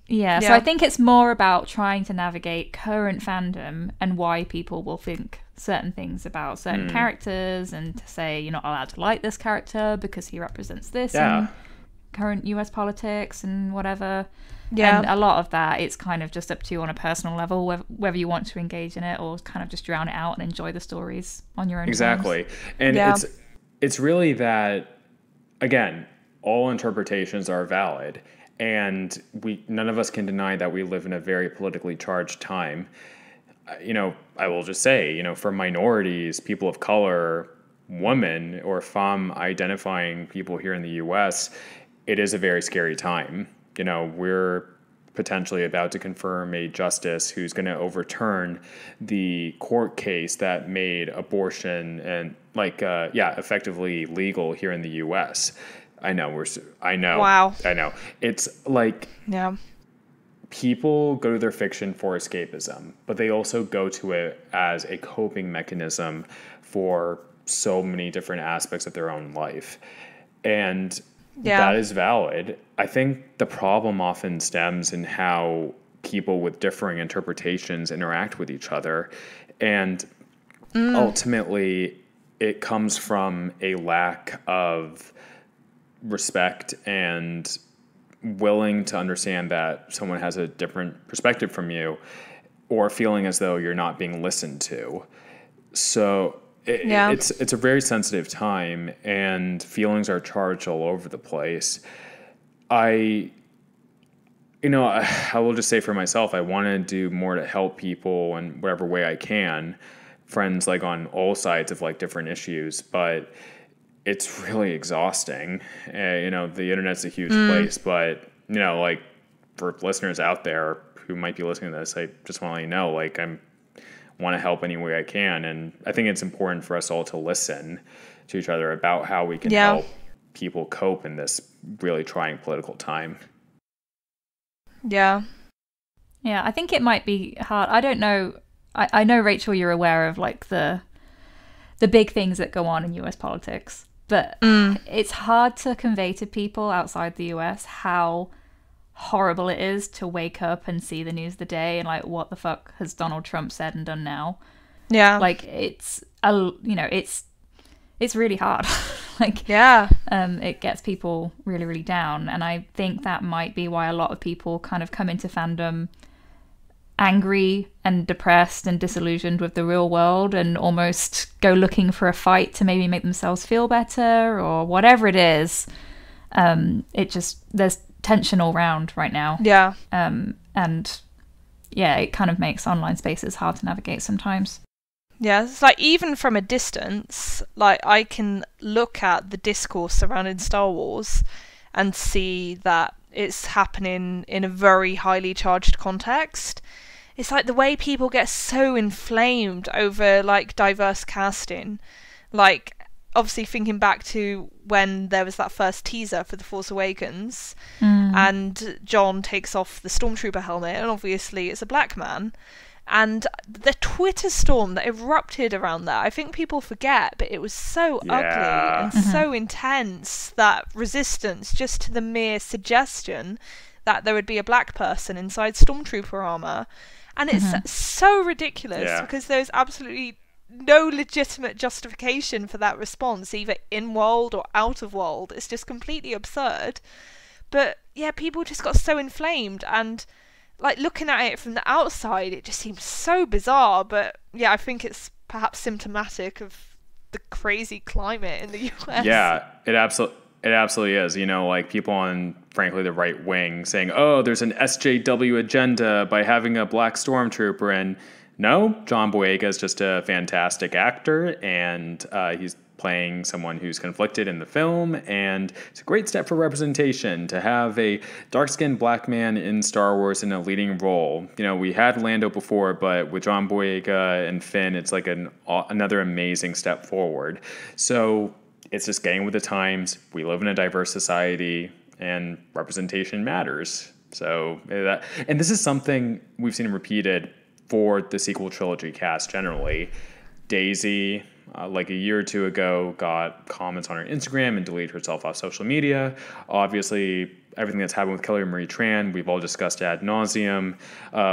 I think it's more about trying to navigate current fandom and why people will think certain things about certain characters, and to say you're not allowed to like this character because he represents this in current US politics and whatever. Yeah. And a lot of that, it's kind of just up to you on a personal level, whether you want to engage in it or kind of just drown it out and enjoy the stories on your own Exactly. terms. And it's really that, again, all interpretations are valid. And none of us can deny that we live in a very politically charged time. I will just say, for minorities, people of color, women, or femme identifying people here in the US, it is a very scary time. We're potentially about to confirm a justice who's going to overturn the court case that made abortion and effectively legal here in the US. I know. Wow. I know. It's like people go to their fiction for escapism, but they also go to it as a coping mechanism for so many different aspects of their own life. And that is valid. I think the problem often stems in how people with differing interpretations interact with each other. And ultimately, it comes from a lack of respect and willing to understand that someone has a different perspective from you, or feeling as though you're not being listened to. So it's a very sensitive time, and feelings are charged all over the place. I I will just say for myself, I want to do more to help people in whatever way I can, friends like on all sides of like different issues, but it's really exhausting. The internet's a huge place, but like for listeners out there who might be listening to this, I just want to let you know, like I want to help any way I can. And I think it's important for us all to listen to each other about how we can help people cope in this really trying political time. Yeah. Yeah, I think it might be hard. I don't know. I know, Rachel, you're aware of like the big things that go on in US politics, but it's hard to convey to people outside the US how horrible it is to wake up and see the news of the day and like, what the fuck has Donald Trump said and done now? Yeah. Like it's really hard. It gets people really, really down. And I think that might be why a lot of people kind of come into fandom angry and depressed and disillusioned with the real world and almost go looking for a fight to maybe make themselves feel better or whatever it is. There's tension all around right now. Yeah. It kind of makes online spaces hard to navigate sometimes. Yeah, it's like even from a distance, like I can look at the discourse surrounding Star Wars and see that it's happening in a very highly charged context. It's like the way people get so inflamed over like diverse casting. Like obviously thinking back to when there was that first teaser for The Force Awakens and John takes off the Stormtrooper helmet and obviously it's a black man. And the Twitter storm that erupted around that, I think people forget, but it was so ugly and so intense, that resistance just to the mere suggestion that there would be a black person inside Stormtrooper armour. And it's so ridiculous because there's absolutely no legitimate justification for that response, either in-world or out-of-world. It's just completely absurd. But yeah, people just got so inflamed, and like looking at it from the outside, it just seems so bizarre. But yeah, I think it's perhaps symptomatic of the crazy climate in the US. Yeah, it absolutely is. Like people on, frankly, the right wing saying, "Oh, there's an SJW agenda by having a black stormtrooper," and no, John Boyega is just a fantastic actor, and he's playing someone who's conflicted in the film, and it's a great step for representation to have a dark-skinned black man in Star Wars in a leading role. We had Lando before, but with John Boyega and Finn, it's like another amazing step forward. So it's just getting with the times. We live in a diverse society, and representation matters. So and this is something we've seen repeated for the sequel trilogy cast generally. Daisy, like a year or two ago, got comments on her Instagram and deleted herself off social media. Obviously, everything that's happened with Kelly Marie Tran, we've all discussed ad nauseum,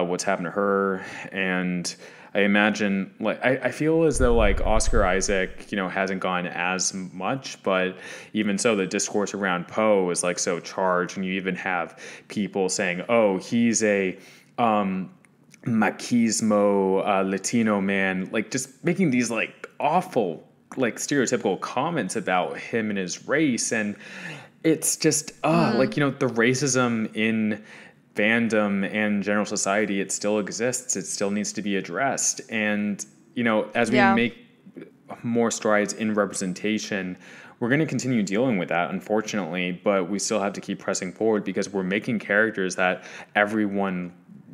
what's happened to her. And I imagine, like, I feel as though, like, Oscar Isaac, hasn't gone as much, but even so, the discourse around Poe is, like, so charged. And you even have people saying, oh, he's a machismo Latino man, like just making these like awful, like stereotypical comments about him and his race. And it's just like, the racism in fandom and general society, it still exists. It still needs to be addressed. And as we make more strides in representation, we're going to continue dealing with that, unfortunately, but we still have to keep pressing forward because we're making characters that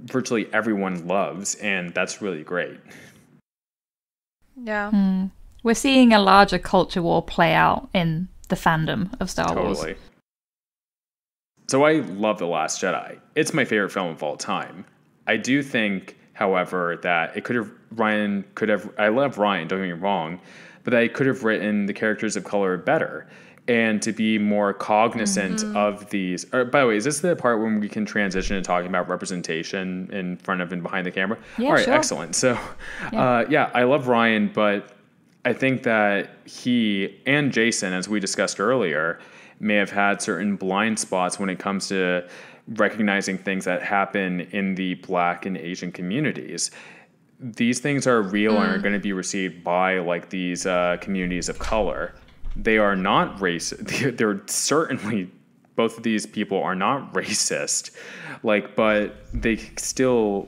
virtually everyone loves, and that's really great. Yeah. We're seeing a larger culture war play out in the fandom of Star Wars. Totally. So I love The Last Jedi. It's my favorite film of all time. I do think, however, that Ryan could have, I love Ryan, don't get me wrong, but I could have written the characters of color better. And to be more cognizant of these. By the way, is this the part when we can transition to talking about representation in front of and behind the camera? Yeah, all right, sure. Excellent. So, I love Ryan, but I think that he and Jason, as we discussed earlier, may have had certain blind spots when it comes to recognizing things that happen in the Black and Asian communities. These things are real and are going to be received by like these communities of color. They are not racist. They're certainly both of these people are not racist, like, but they still,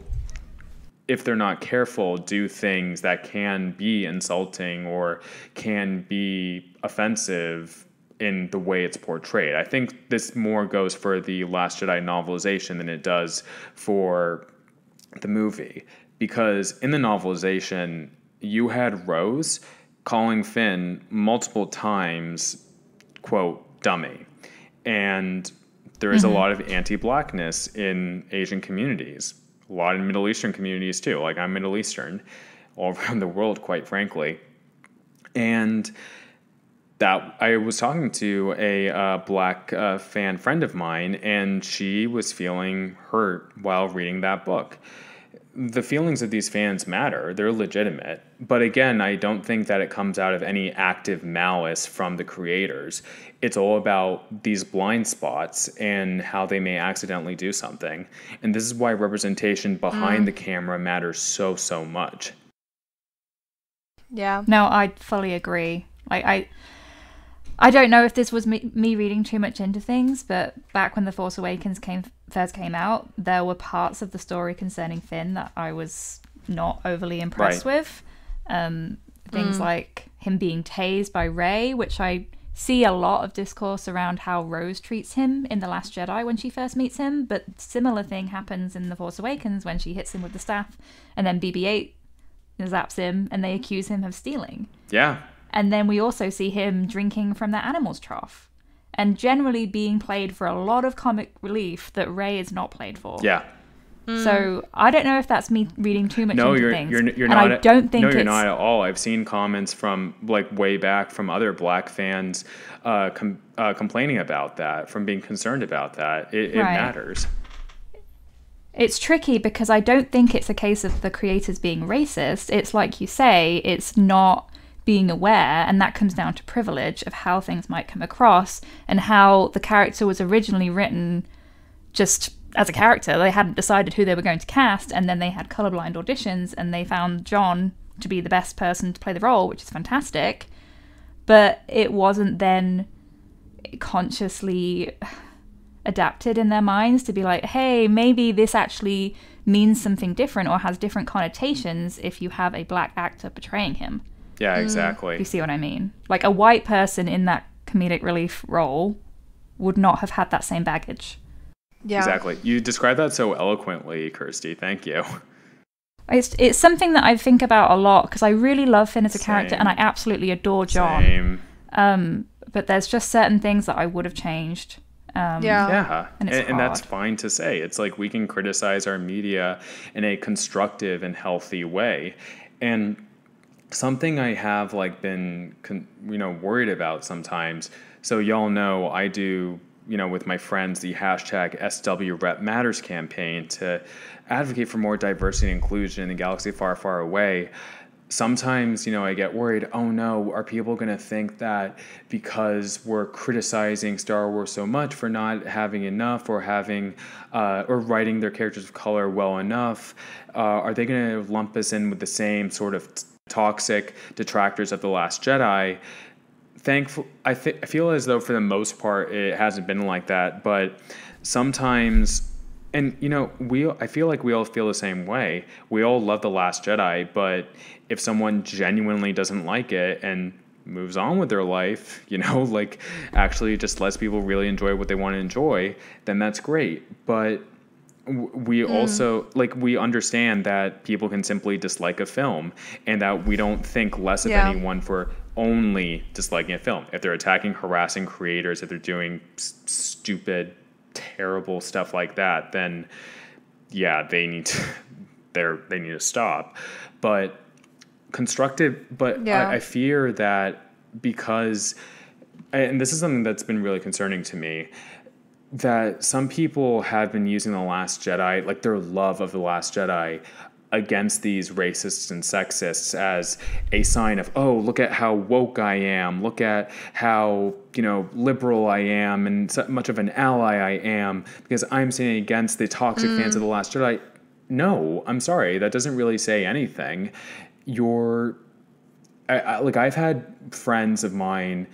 if they're not careful, do things that can be insulting or can be offensive in the way it's portrayed. I think this more goes for the Last Jedi novelization than it does for the movie, because in the novelization, you had Rose calling Finn multiple times, quote, dummy. And there is a lot of anti-blackness in Asian communities, a lot in Middle Eastern communities too. Like, I'm Middle Eastern, all around the world, quite frankly. And that I was talking to a black fan friend of mine, and she was feeling hurt while reading that book. The feelings of these fans matter. They're legitimate. But again, I don't think that it comes out of any active malice from the creators. It's all about these blind spots and how they may accidentally do something. And this is why representation behind the camera matters so, so much. Yeah. No, I fully agree. Like, I don't know if this was me reading too much into things, but back when The Force Awakens first came out, there were parts of the story concerning Finn that I was not overly impressed with. Things like him being tased by Rey, which I see a lot of discourse around how Rose treats him in The Last Jedi when she first meets him, but similar thing happens in The Force Awakens when she hits him with the staff, and then BB-8 zaps him, and they accuse him of stealing. Yeah. And then we also see him drinking from that animal's trough, and generally being played for a lot of comic relief that Rey is not played for. Yeah. So I don't know if that's me reading too much into things. You're and not. I don't think you're not at all. I've seen comments from like way back from other black fans complaining about that, from being concerned about that. It matters. It's tricky because I don't think it's a case of the creators being racist. It's like you say, it's not being aware, and that comes down to privilege of how things might come across and how the character was originally written just as a character. They hadn't decided who they were going to cast, and then they had colorblind auditions, and they found John to be the best person to play the role, which is fantastic. But it wasn't then consciously adapted in their minds to be like, hey, maybe this actually means something different or has different connotations if you have a black actor portraying him. Yeah, exactly. You see what I mean? Like, a white person in that comedic relief role would not have had that same baggage. Yeah. Exactly. You described that so eloquently, Kirsty. Thank you. It's something that I think about a lot because I really love Finn as a character, and I absolutely adore John. Same. But there's just certain things that I would have changed. Yeah. And that's fine to say. It's like we can criticize our media in a constructive and healthy way. And something I have like been worried about sometimes. So y'all know I do, with my friends, the hashtag #SWRepMatters campaign to advocate for more diversity and inclusion in the galaxy far, far away. Sometimes, I get worried, oh no, are people going to think that because we're criticizing Star Wars so much for not having enough or having, or writing their characters of color well enough, are they going to lump us in with the same sort of toxic detractors of The Last Jedi? I feel as though for the most part it hasn't been like that, but sometimes, and I feel like we all feel the same way. We all love The Last Jedi, but if someone genuinely doesn't like it and moves on with their life, like actually just lets people really enjoy what they want to enjoy, then that's great. But we also, we understand that people can simply dislike a film, and that we don't think less of anyone for only disliking a film. If they're attacking, harassing creators, if they're doing stupid, terrible stuff like that, then they need to stop. But I fear that because, and this is something that's been really concerning to me, that some people have been using The Last Jedi, like their love of The Last Jedi, against these racists and sexists as a sign of, oh, look at how woke I am, look at how, liberal I am and so much of an ally I am because I'm standing against the toxic fans of The Last Jedi. No, I'm sorry, that doesn't really say anything. I've had friends of mine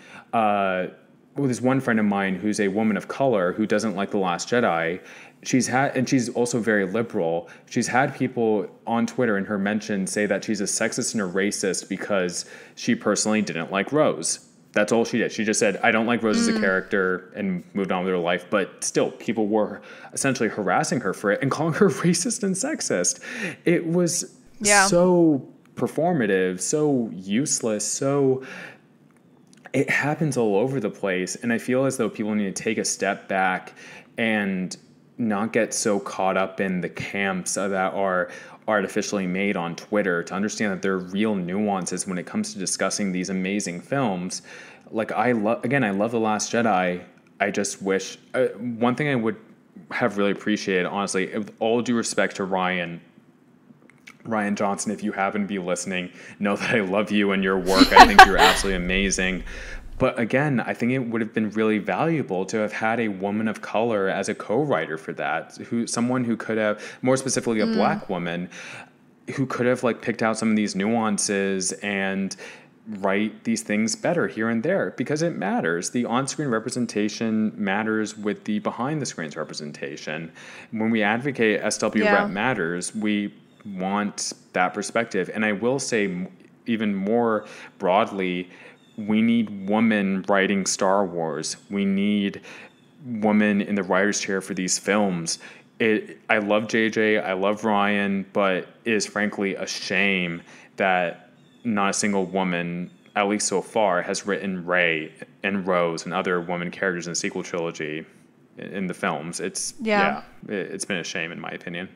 there's one friend of mine who's a woman of color who doesn't like The Last Jedi. She's also very liberal. She's had people on Twitter in her mentions say that she's a sexist and a racist because she personally didn't like Rose. That's all she did. She just said, I don't like Rose as a character, and moved on with her life. But still, people were essentially harassing her for it and calling her racist and sexist. It was so performative, so useless, so... It happens all over the place. And I feel as though people need to take a step back and not get so caught up in the camps that are artificially made on Twitter, to understand that there are real nuances when it comes to discussing these amazing films. Like, I love The Last Jedi. I just wish, one thing I would have really appreciated, honestly, with all due respect to Ryan Johnson, if you happen to be listening, know that I love you and your work. I think you're absolutely amazing. But again, I think it would have been really valuable to have had a woman of color as a co-writer for that, someone who could have, more specifically a black woman, who could have like picked out some of these nuances and write these things better here and there, because it matters. The on-screen representation matters with the behind-the-screens representation. When we advocate SW Rep Matters, we want that perspective. And I will say even more broadly, we need women writing Star Wars. We need women in the writer's chair for these films. I love JJ, I love Ryan, but it is frankly a shame that not a single woman, at least so far, has written Rey and Rose and other women characters in the sequel trilogy in the films. It's been a shame in my opinion.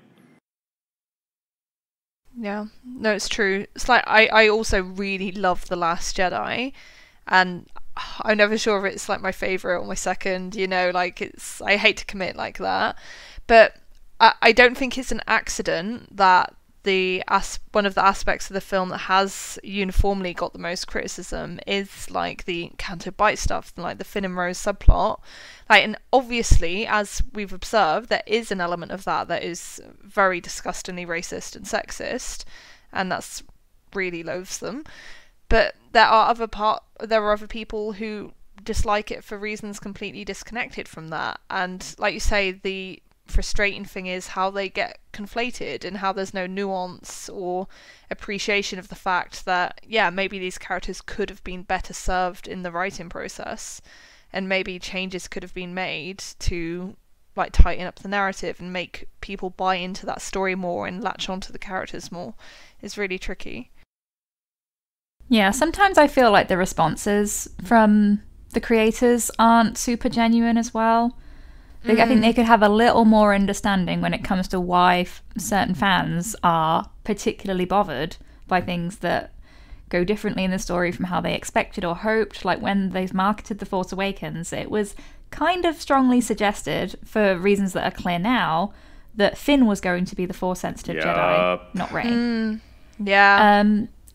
Yeah, no, it's true. It's like I also really love The Last Jedi, and I'm never sure if it's like my favourite or my second, you know, like I hate to commit like that, but I don't think it's an accident that one of the aspects of the film that has uniformly got the most criticism is like the Canto Bight stuff, like the Finn and Rose subplot. Like, and obviously, as we've observed, there is an element of that is very disgustingly racist and sexist, and that's really loathsome. But there are other people who dislike it for reasons completely disconnected from that. And like you say, the frustrating thing is how they get conflated and how there's no nuance or appreciation of the fact that, yeah, maybe these characters could have been better served in the writing process, and maybe changes could have been made to like tighten up the narrative and make people buy into that story more and latch onto the characters more. It's really tricky. Yeah, sometimes I feel like the responses from the creators aren't super genuine as well. I think they could have a little more understanding when it comes to why certain fans are particularly bothered by things that go differently in the story from how they expected or hoped. Like when they've marketed The Force Awakens, it was kind of strongly suggested, for reasons that are clear now, that Finn was going to be the Force-sensitive Jedi, not Rey.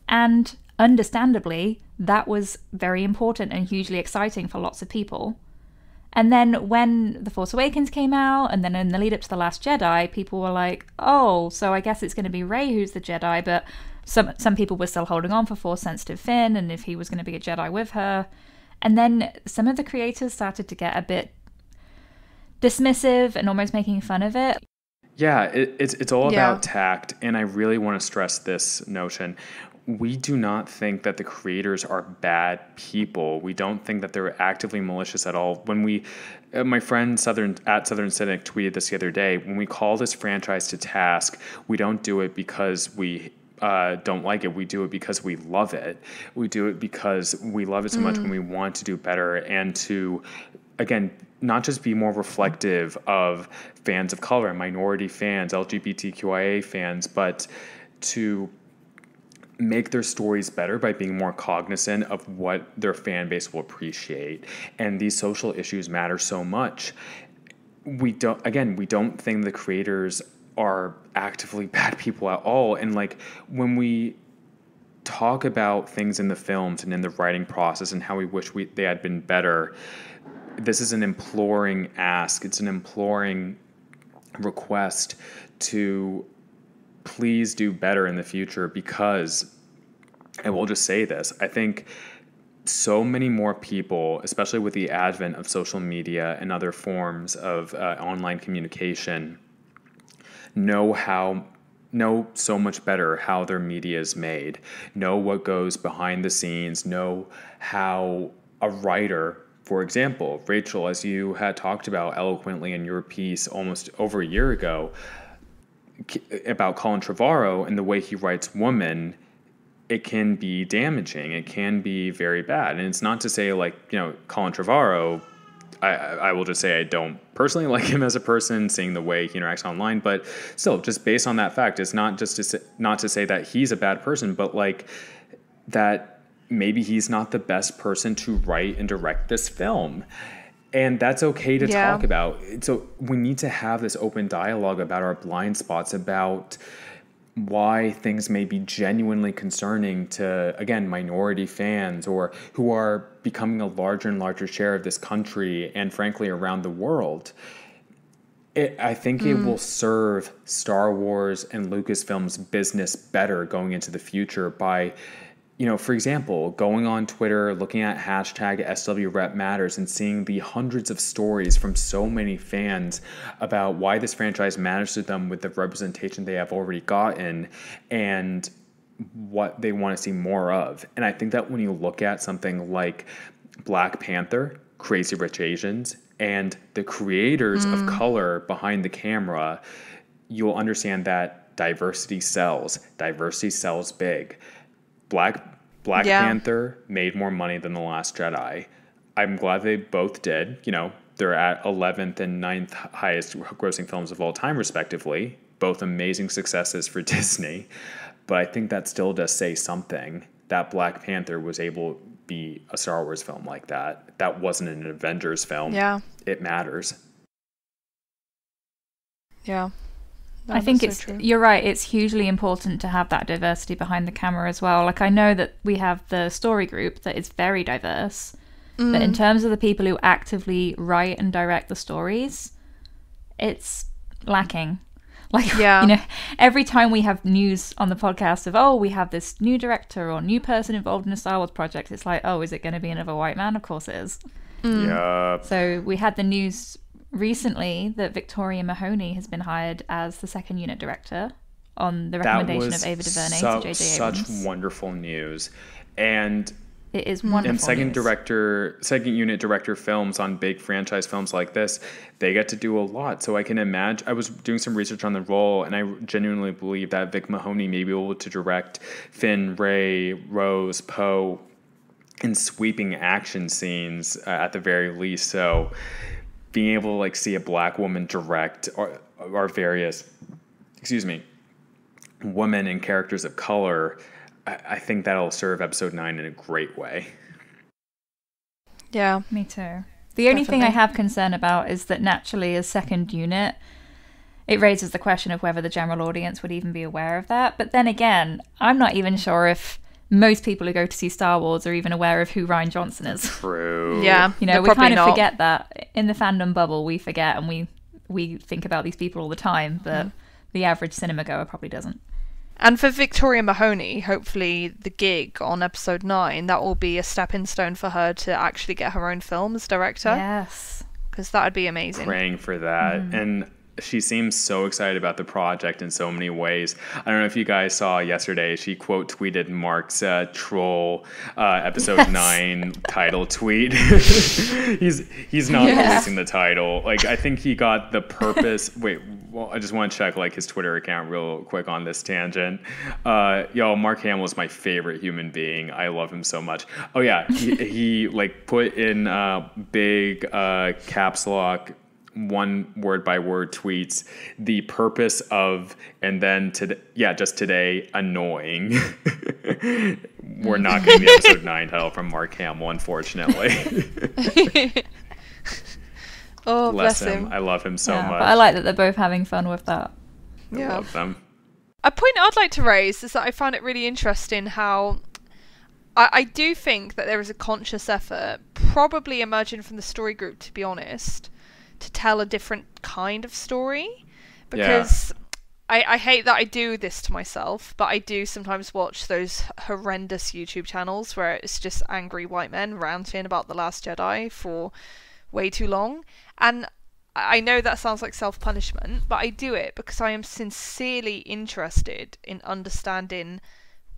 And understandably, that was very important and hugely exciting for lots of people. And then when The Force Awakens came out, and then in the lead up to The Last Jedi, people were like, oh, so I guess it's going to be Rey who's the Jedi, but some people were still holding on for Force-sensitive Finn, and if he was going to be a Jedi with her. And then some of the creators started to get a bit dismissive and almost making fun of it. Yeah, it's all about tact, and I really want to stress this notion. We do not think that the creators are bad people. We don't think that they're actively malicious at all. When my friend Southern Cynic tweeted this the other day, when we call this franchise to task, we don't do it because we don't like it. We do it because we love it. We do it because we love it so much when we want to do better and to, again, not just be more reflective of fans of color, minority fans, LGBTQIA fans, but to make their stories better by being more cognizant of what their fan base will appreciate. And these social issues matter so much. We don't think the creators are actively bad people at all. And like when we talk about things in the films and in the writing process and how we wish they had been better, this is an imploring ask. It's an imploring request to please do better in the future, because, and we'll just say this, I think so many more people, especially with the advent of social media and other forms of online communication, know so much better how their media is made, know what goes behind the scenes, know how a writer, for example, Rachel, as you had talked about eloquently in your piece almost over a year ago about Colin Trevorrow and the way he writes woman, it can be damaging. It can be very bad. And it's not to say Colin Trevorrow, I will just say I don't personally like him as a person, seeing the way he interacts online, but still, just based on that fact, it's not just not to say that he's a bad person, but that maybe he's not the best person to write and direct this film. And that's okay to talk about. So we need to have this open dialogue about our blind spots, about why things may be genuinely concerning to, again, minority fans or who are becoming a larger and larger share of this country and frankly around the world. I think it will serve Star Wars and Lucasfilm's business better going into the future by, for example, going on Twitter, looking at hashtag SWRepMatters and seeing the hundreds of stories from so many fans about why this franchise matters to them with the representation they have already gotten and what they want to see more of. And I think that when you look at something like Black Panther, Crazy Rich Asians, and the creators of color behind the camera, you'll understand that diversity sells. Diversity sells big. Black Panther made more money than The Last Jedi. I'm glad they both did. They're at 11th and 9th highest grossing films of all time, respectively. Both amazing successes for Disney. But I think that still does say something, that Black Panther was able to be a Star Wars film like that. That wasn't an Avengers film. Yeah. It matters. Yeah. I think you're right. It's hugely important to have that diversity behind the camera as well. I know that we have the story group that is very diverse, but in terms of the people who actively write and direct the stories, it's lacking. Every time we have news on the podcast of, we have this new director or new person involved in a Star Wars project, it's is it going to be another white man? Of course it is. Yeah. So we had the news recently that Victoria Mahoney has been hired as the second unit director on the recommendation of Ava DuVernay to J.J. Abrams. Such wonderful news. And it is wonderful and second news. unit director films on big franchise films like this, they get to do a lot. So I can imagine, I was doing some research on the role, and I genuinely believe that Vic Mahoney may be able to direct Finn, Rey, Rose, Poe in sweeping action scenes at the very least. So being able to see a Black woman direct our various, women and characters of color, I think that'll serve episode 9 in a great way. Yeah. Me too. The only thing I have concern about is that naturally as second unit, it raises the question of whether the general audience would even be aware of that. But then again, I'm not even sure if most people who go to see Star Wars are even aware of who Rian Johnson is. True. Yeah. We kind of forget that. In the fandom bubble, we forget and we think about these people all the time, but the average cinema goer probably doesn't. And for Victoria Mahoney, hopefully the gig on episode 9, that will be a stepping stone for her to actually get her own film as director. Yes. Because that would be amazing. Praying for that. And she seems so excited about the project in so many ways. I don't know if you guys saw yesterday, she quote tweeted Mark's Troll episode 9 title tweet. he's not releasing the title. I think he got the purpose. I just want to check his Twitter account real quick on this tangent. Y'all, Mark Hamill is my favorite human being. I love him so much. Oh yeah, he put in big caps lock, one word by word tweets, the purpose of, and then just today, annoying. We're not getting the episode 9 title from Mark Hamill, unfortunately. Oh, bless him. I love him so much. But I like that they're both having fun with that. I love them. A point I'd like to raise is that I found it really interesting how I do think that there is a conscious effort, probably emerging from the story group, to be honest, to tell a different kind of story. Because I hate that I do this to myself, but I do sometimes watch those horrendous YouTube channels where it's just angry white men ranting about The Last Jedi for way too long. And I know that sounds like self-punishment, but I do it because I am sincerely interested in understanding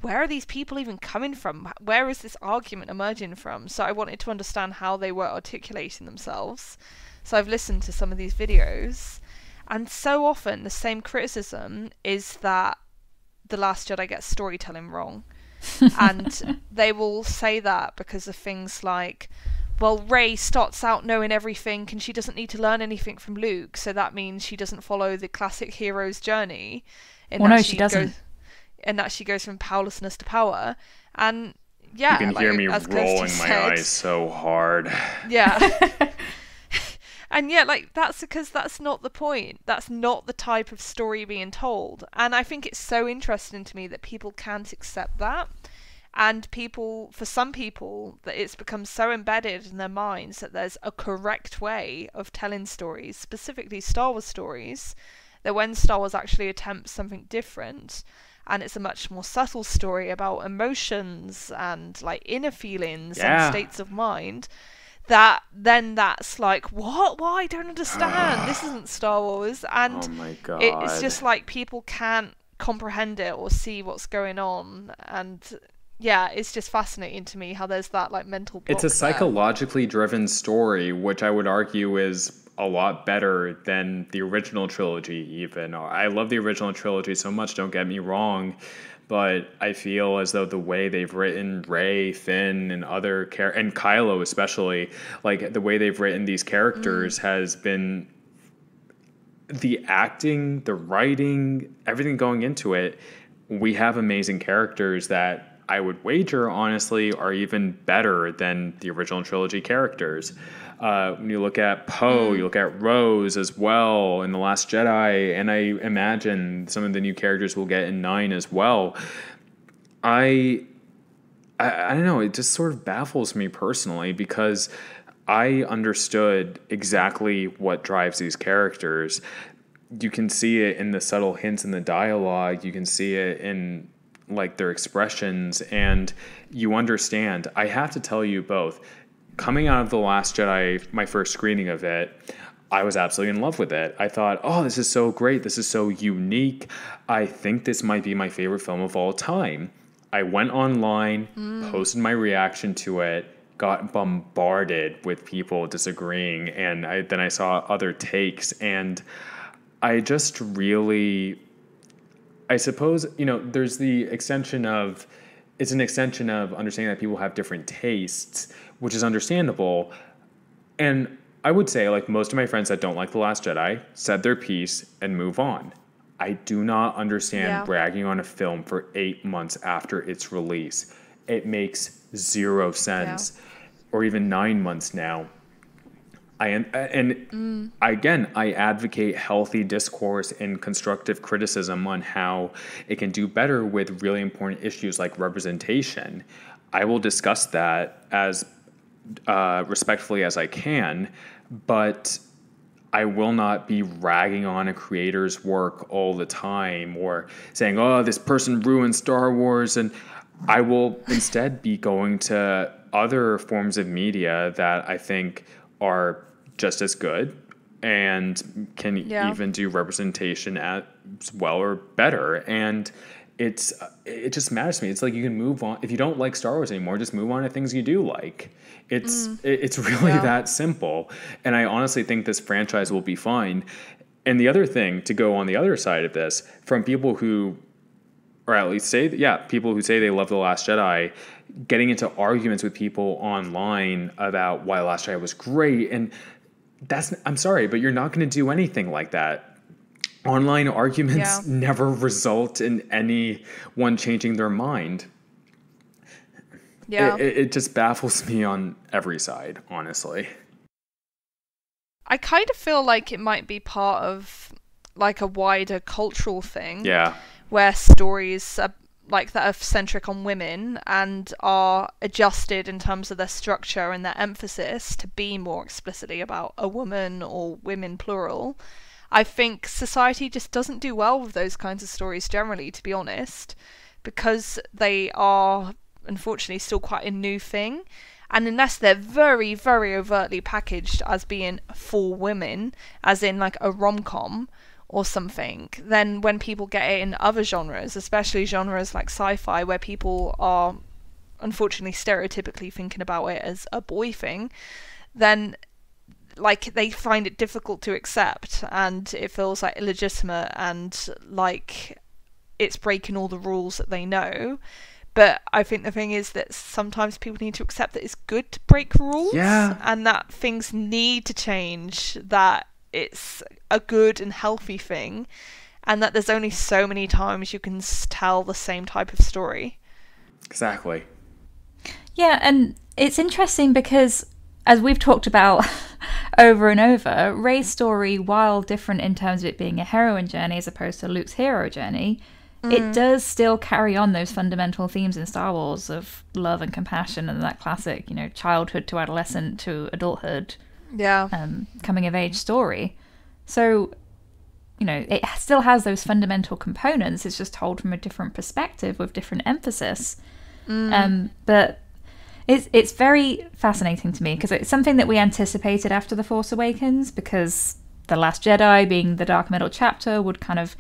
where are these people even coming from? Where is this argument emerging from? So I wanted to understand how they were articulating themselves. So I've listened to some of these videos. And so often the same criticism is that The Last Jedi gets storytelling wrong. And they will say that because of things like, well, Rey starts out knowing everything and she doesn't need to learn anything from Luke, so that means she doesn't follow the classic hero's journey. Well, no, she doesn't. And that she goes from powerlessness to power. And yeah, you can hear me rolling my eyes so hard. Yeah. And yet, like, that's because that's not the point. That's not the type of story being told. And I think it's so interesting to me that people can't accept that. And for some people, that it's become so embedded in their minds that there's a correct way of telling stories, specifically Star Wars stories, that when Star Wars actually attempts something different, and it's a much more subtle story about emotions and, like, inner feelings and states of mind, that's like, what? Why? I don't understand. This isn't Star Wars. And oh my God. It's just like people can't comprehend it or see what's going on. And yeah, it's just fascinating to me how there's that, like, mental block. It's a psychologically driven story, which I would argue is a lot better than the original trilogy even. I love the original trilogy so much, don't get me wrong. But I feel as though the way they've written Rey, Finn, and and Kylo especially, like the way they've written these characters has been the acting, the writing, everything going into it. We have amazing characters that I would wager, honestly, are even better than the original trilogy characters. When you look at Poe, you look at Rose as well in The Last Jedi, and I imagine some of the new characters we'll get in 9 as well. I don't know, it just sort of baffles me personally because I understood exactly what drives these characters. You can see it in the subtle hints in the dialogue, you can see it in, like, their expressions, and you understand. I have to tell you both, coming out of The Last Jedi, my first screening of it, I was absolutely in love with it. I thought, oh, this is so great. This is so unique. I think this might be my favorite film of all time. I went online, posted my reaction to it, got bombarded with people disagreeing, and then I saw other takes, and I just really, I suppose, there's the extension of, it's an extension of understanding that people have different tastes, which is understandable. And I would say, like, most of my friends that don't like The Last Jedi said their piece and move on. I do not understand bragging on a film for 8 months after its release. It makes zero sense. Or even 9 months now. Again, I advocate healthy discourse and constructive criticism on how it can do better with really important issues like representation. I will discuss that as respectfully as I can, but I will not be ragging on a creator's work all the time or saying, oh, this person ruined Star Wars. And I will instead be going to other forms of media that I think are just as good and can even do representation as well or better. And it just matters to me. It's like you can move on. If you don't like Star Wars anymore, just move on to things you do like. It's really that simple. And I honestly think this franchise will be fine. And the other thing, to go on the other side of this, from people who, or at least people who say they love The Last Jedi, getting into arguments with people online about why The Last Jedi was great. And I'm sorry, but you're not going to do anything like that. Online arguments never result in anyone changing their mind. Yeah. It just baffles me on every side, honestly. I kind of feel like it might be part of, like, a wider cultural thing. Yeah. Where stories are, like, that are centric on women and are adjusted in terms of their structure and their emphasis to be more explicitly about a woman or women plural. I think society just doesn't do well with those kinds of stories generally, to be honest, because they are unfortunately still quite a new thing. And unless they're very, very overtly packaged as being for women, as in like a rom-com or something, then when people get it in other genres, especially genres like sci-fi, where people are unfortunately stereotypically thinking about it as a boy thing, then like they find it difficult to accept, and it feels like illegitimate and like it's breaking all the rules that they know. But I think the thing is that sometimes people need to accept that it's good to break rules, and that things need to change, that it's a good and healthy thing, and that there's only so many times you can tell the same type of story. Exactly. Yeah, and it's interesting because, as we've talked about over and over, Rey's story, while different in terms of it being a heroine journey as opposed to Luke's hero journey, it does still carry on those fundamental themes in Star Wars of love and compassion and that classic, you know, childhood to adolescent to adulthood, coming of age story. So, you know, it still has those fundamental components. It's just told from a different perspective with different emphasis. But it's very fascinating to me because it's something that we anticipated after The Force Awakens, because The Last Jedi, being the dark middle chapter, would kind of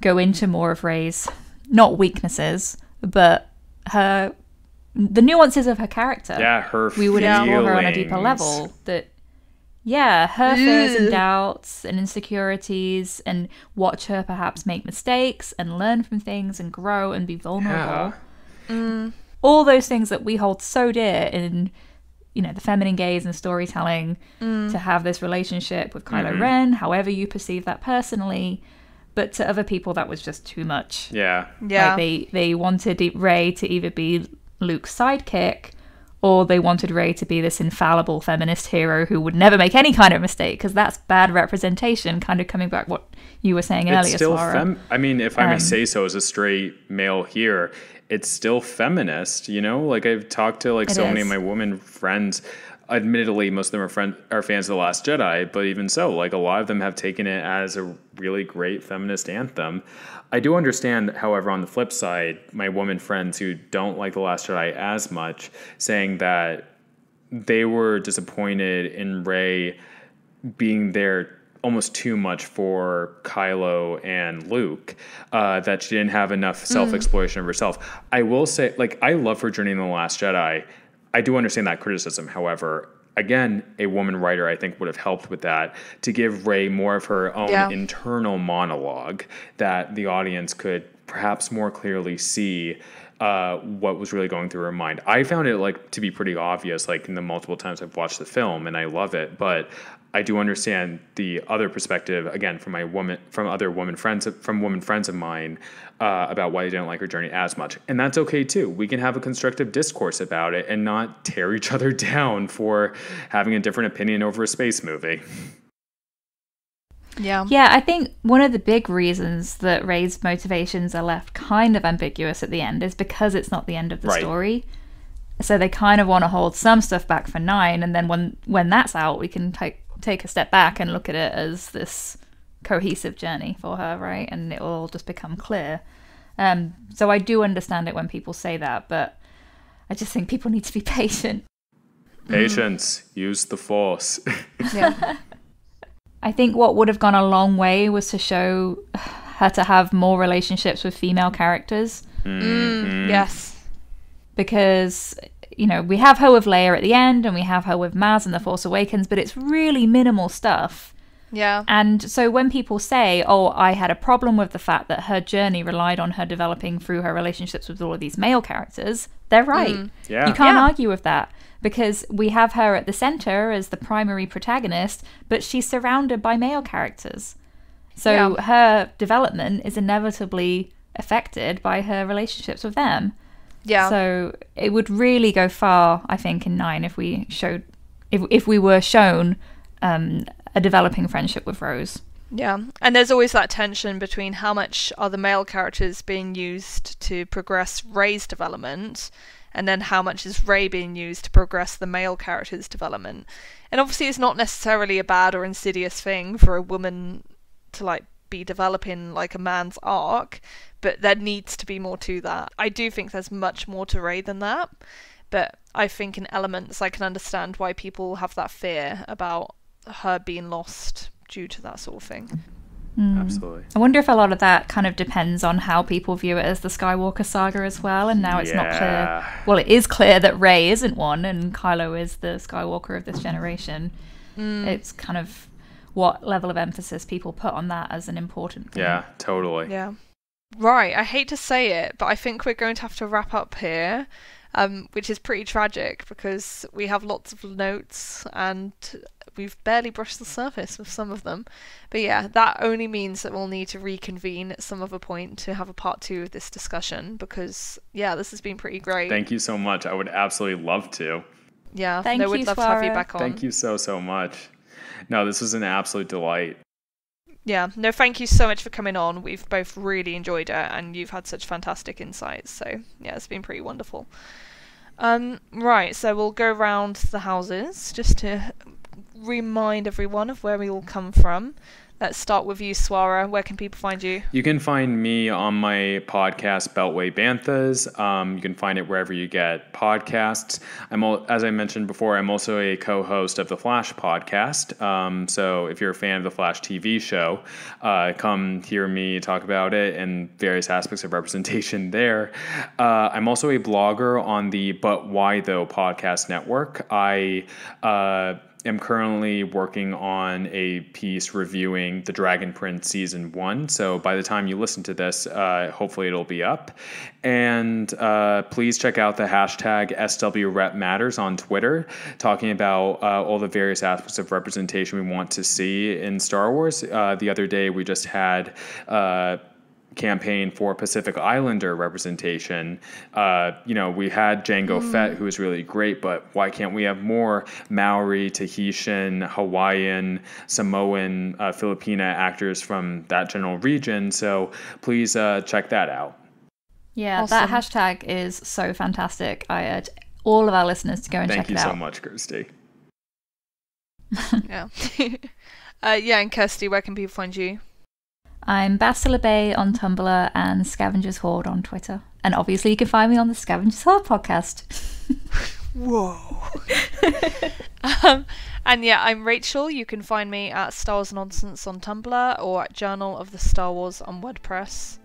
go into more of Rey's, not weaknesses, but the nuances of her character. Yeah, her we would feelings. explore her on a deeper level. That, yeah, her fears and doubts and insecurities, and watch her perhaps make mistakes and learn from things and grow and be vulnerable. All those things that we hold so dear in, you know, the feminine gaze and storytelling, to have this relationship with Kylo Ren, however you perceive that personally. But to other people, that was just too much. Yeah. Like they wanted Rey to either be Luke's sidekick, or they wanted Rey to be this infallible feminist hero who would never make any kind of mistake, because that's bad representation, kind of coming back what you were saying earlier, It's still Swara. I mean, if I may say so, as a straight male here, it's still feminist, you know? Like, I've talked to like so many of my women friends. Admittedly, most of them are fans of The Last Jedi, but even so, like, a lot of them have taken it as a really great feminist anthem. I do understand, however, on the flip side, my woman friends who don't like The Last Jedi as much, saying that they were disappointed in Rey being there almost too much for Kylo and Luke, that she didn't have enough self-exploration of herself. I will say, like, I love her journey in The Last Jedi. I do understand that criticism. However, again, a woman writer, I think, would have helped with that, to give Rey more of her own internal monologue that the audience could perhaps more clearly see what was really going through her mind. I found it like to be pretty obvious, like in the multiple times I've watched the film, and I love it. But I do understand the other perspective, again, from women friends of mine, about why they didn't like her journey as much. And that's okay too. We can have a constructive discourse about it and not tear each other down for having a different opinion over a space movie. Yeah, I think one of the big reasons that Rey's motivations are left kind of ambiguous at the end is because it's not the end of the story. So they kind of want to hold some stuff back for 9, and then when that's out, we can take a step back and look at it as this cohesive journey for her, right? And it will all just become clear. So I do understand it when people say that, but I just think people need to be patient. Patience. Use the Force. Yeah. I think what would have gone a long way was to show her to have more relationships with female characters. Yes. Because, you know, we have her with Leia at the end, and we have her with Maz in The Force Awakens, but it's really minimal stuff. Yeah. And so when people say, oh, I had a problem with the fact that her journey relied on her developing through her relationships with all of these male characters, they're right. Yeah. You can't argue with that, because we have her at the center as the primary protagonist, but she's surrounded by male characters. So her development is inevitably affected by her relationships with them. Yeah. So it would really go far, I think, in 9 if we were shown a developing friendship with Rose. Yeah, and there's always that tension between how much are the male characters being used to progress Rey's development, and then how much is Rey being used to progress the male character's development. And obviously it's not necessarily a bad or insidious thing for a woman to like be developing like a man's arc, but there needs to be more to that. I do think there's much more to Rey than that, but I think in elements I can understand why people have that fear about her being lost due to that sort of thing. Absolutely. I wonder if a lot of that kind of depends on how people view it as the Skywalker saga as well, and now it's not clear. Well, it is clear that Rey isn't one and Kylo is the Skywalker of this generation. It's kind of what level of emphasis people put on that as an important thing. Yeah, totally. Yeah. Right, I hate to say it, but I think we're going to have to wrap up here, which is pretty tragic because we have lots of notes and we've barely brushed the surface with some of them. But yeah, that only means that we'll need to reconvene at some other point to have a part 2 of this discussion because, yeah, this has been pretty great. Thank you so much. I would absolutely love to. Yeah, Thank you, we'd love to have you Swara. back on. Thank you so much. No, this was an absolute delight. Yeah, no, thank you so much for coming on. We've both really enjoyed it and you've had such fantastic insights. So, yeah, it's been pretty wonderful. Right, so we'll go around the houses just to remind everyone of where we all come from. Let's start with you, Swara. Where can people find you? You can find me on my podcast, Beltway Bathas. You can find it wherever you get podcasts. As I mentioned before, I'm also a co-host of the Flash podcast. So if you're a fan of the Flash TV show, come hear me talk about it and various aspects of representation there. I'm also a blogger on the But Why Though podcast network. I am currently working on a piece reviewing The Dragon Prince Season 1. So by the time you listen to this, hopefully it'll be up. And please check out the hashtag SWRepMatters on Twitter, talking about all the various aspects of representation we want to see in Star Wars. The other day, we just had campaign for Pacific Islander representation. We had Jango Fett, who was really great, but why can't we have more Maori, Tahitian, Hawaiian, Samoan, Filipina actors from that general region? So please check that out. Yeah, Awesome. That hashtag is so fantastic. I urge all of our listeners to go and check it out. Thank you so much, Kirsty. Yeah. Yeah, and Kirsty, where can people find you? I'm Bastila Bay on Tumblr and Scavengers Horde on Twitter. And obviously you can find me on the Scavengers Horde podcast. Whoa. And yeah, I'm Rachel. You can find me at Star Wars Nonsense on Tumblr or at Journal of the Star Wars on WordPress.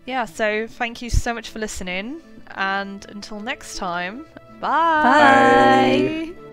Yeah, so thank you so much for listening. And until next time, bye. Bye.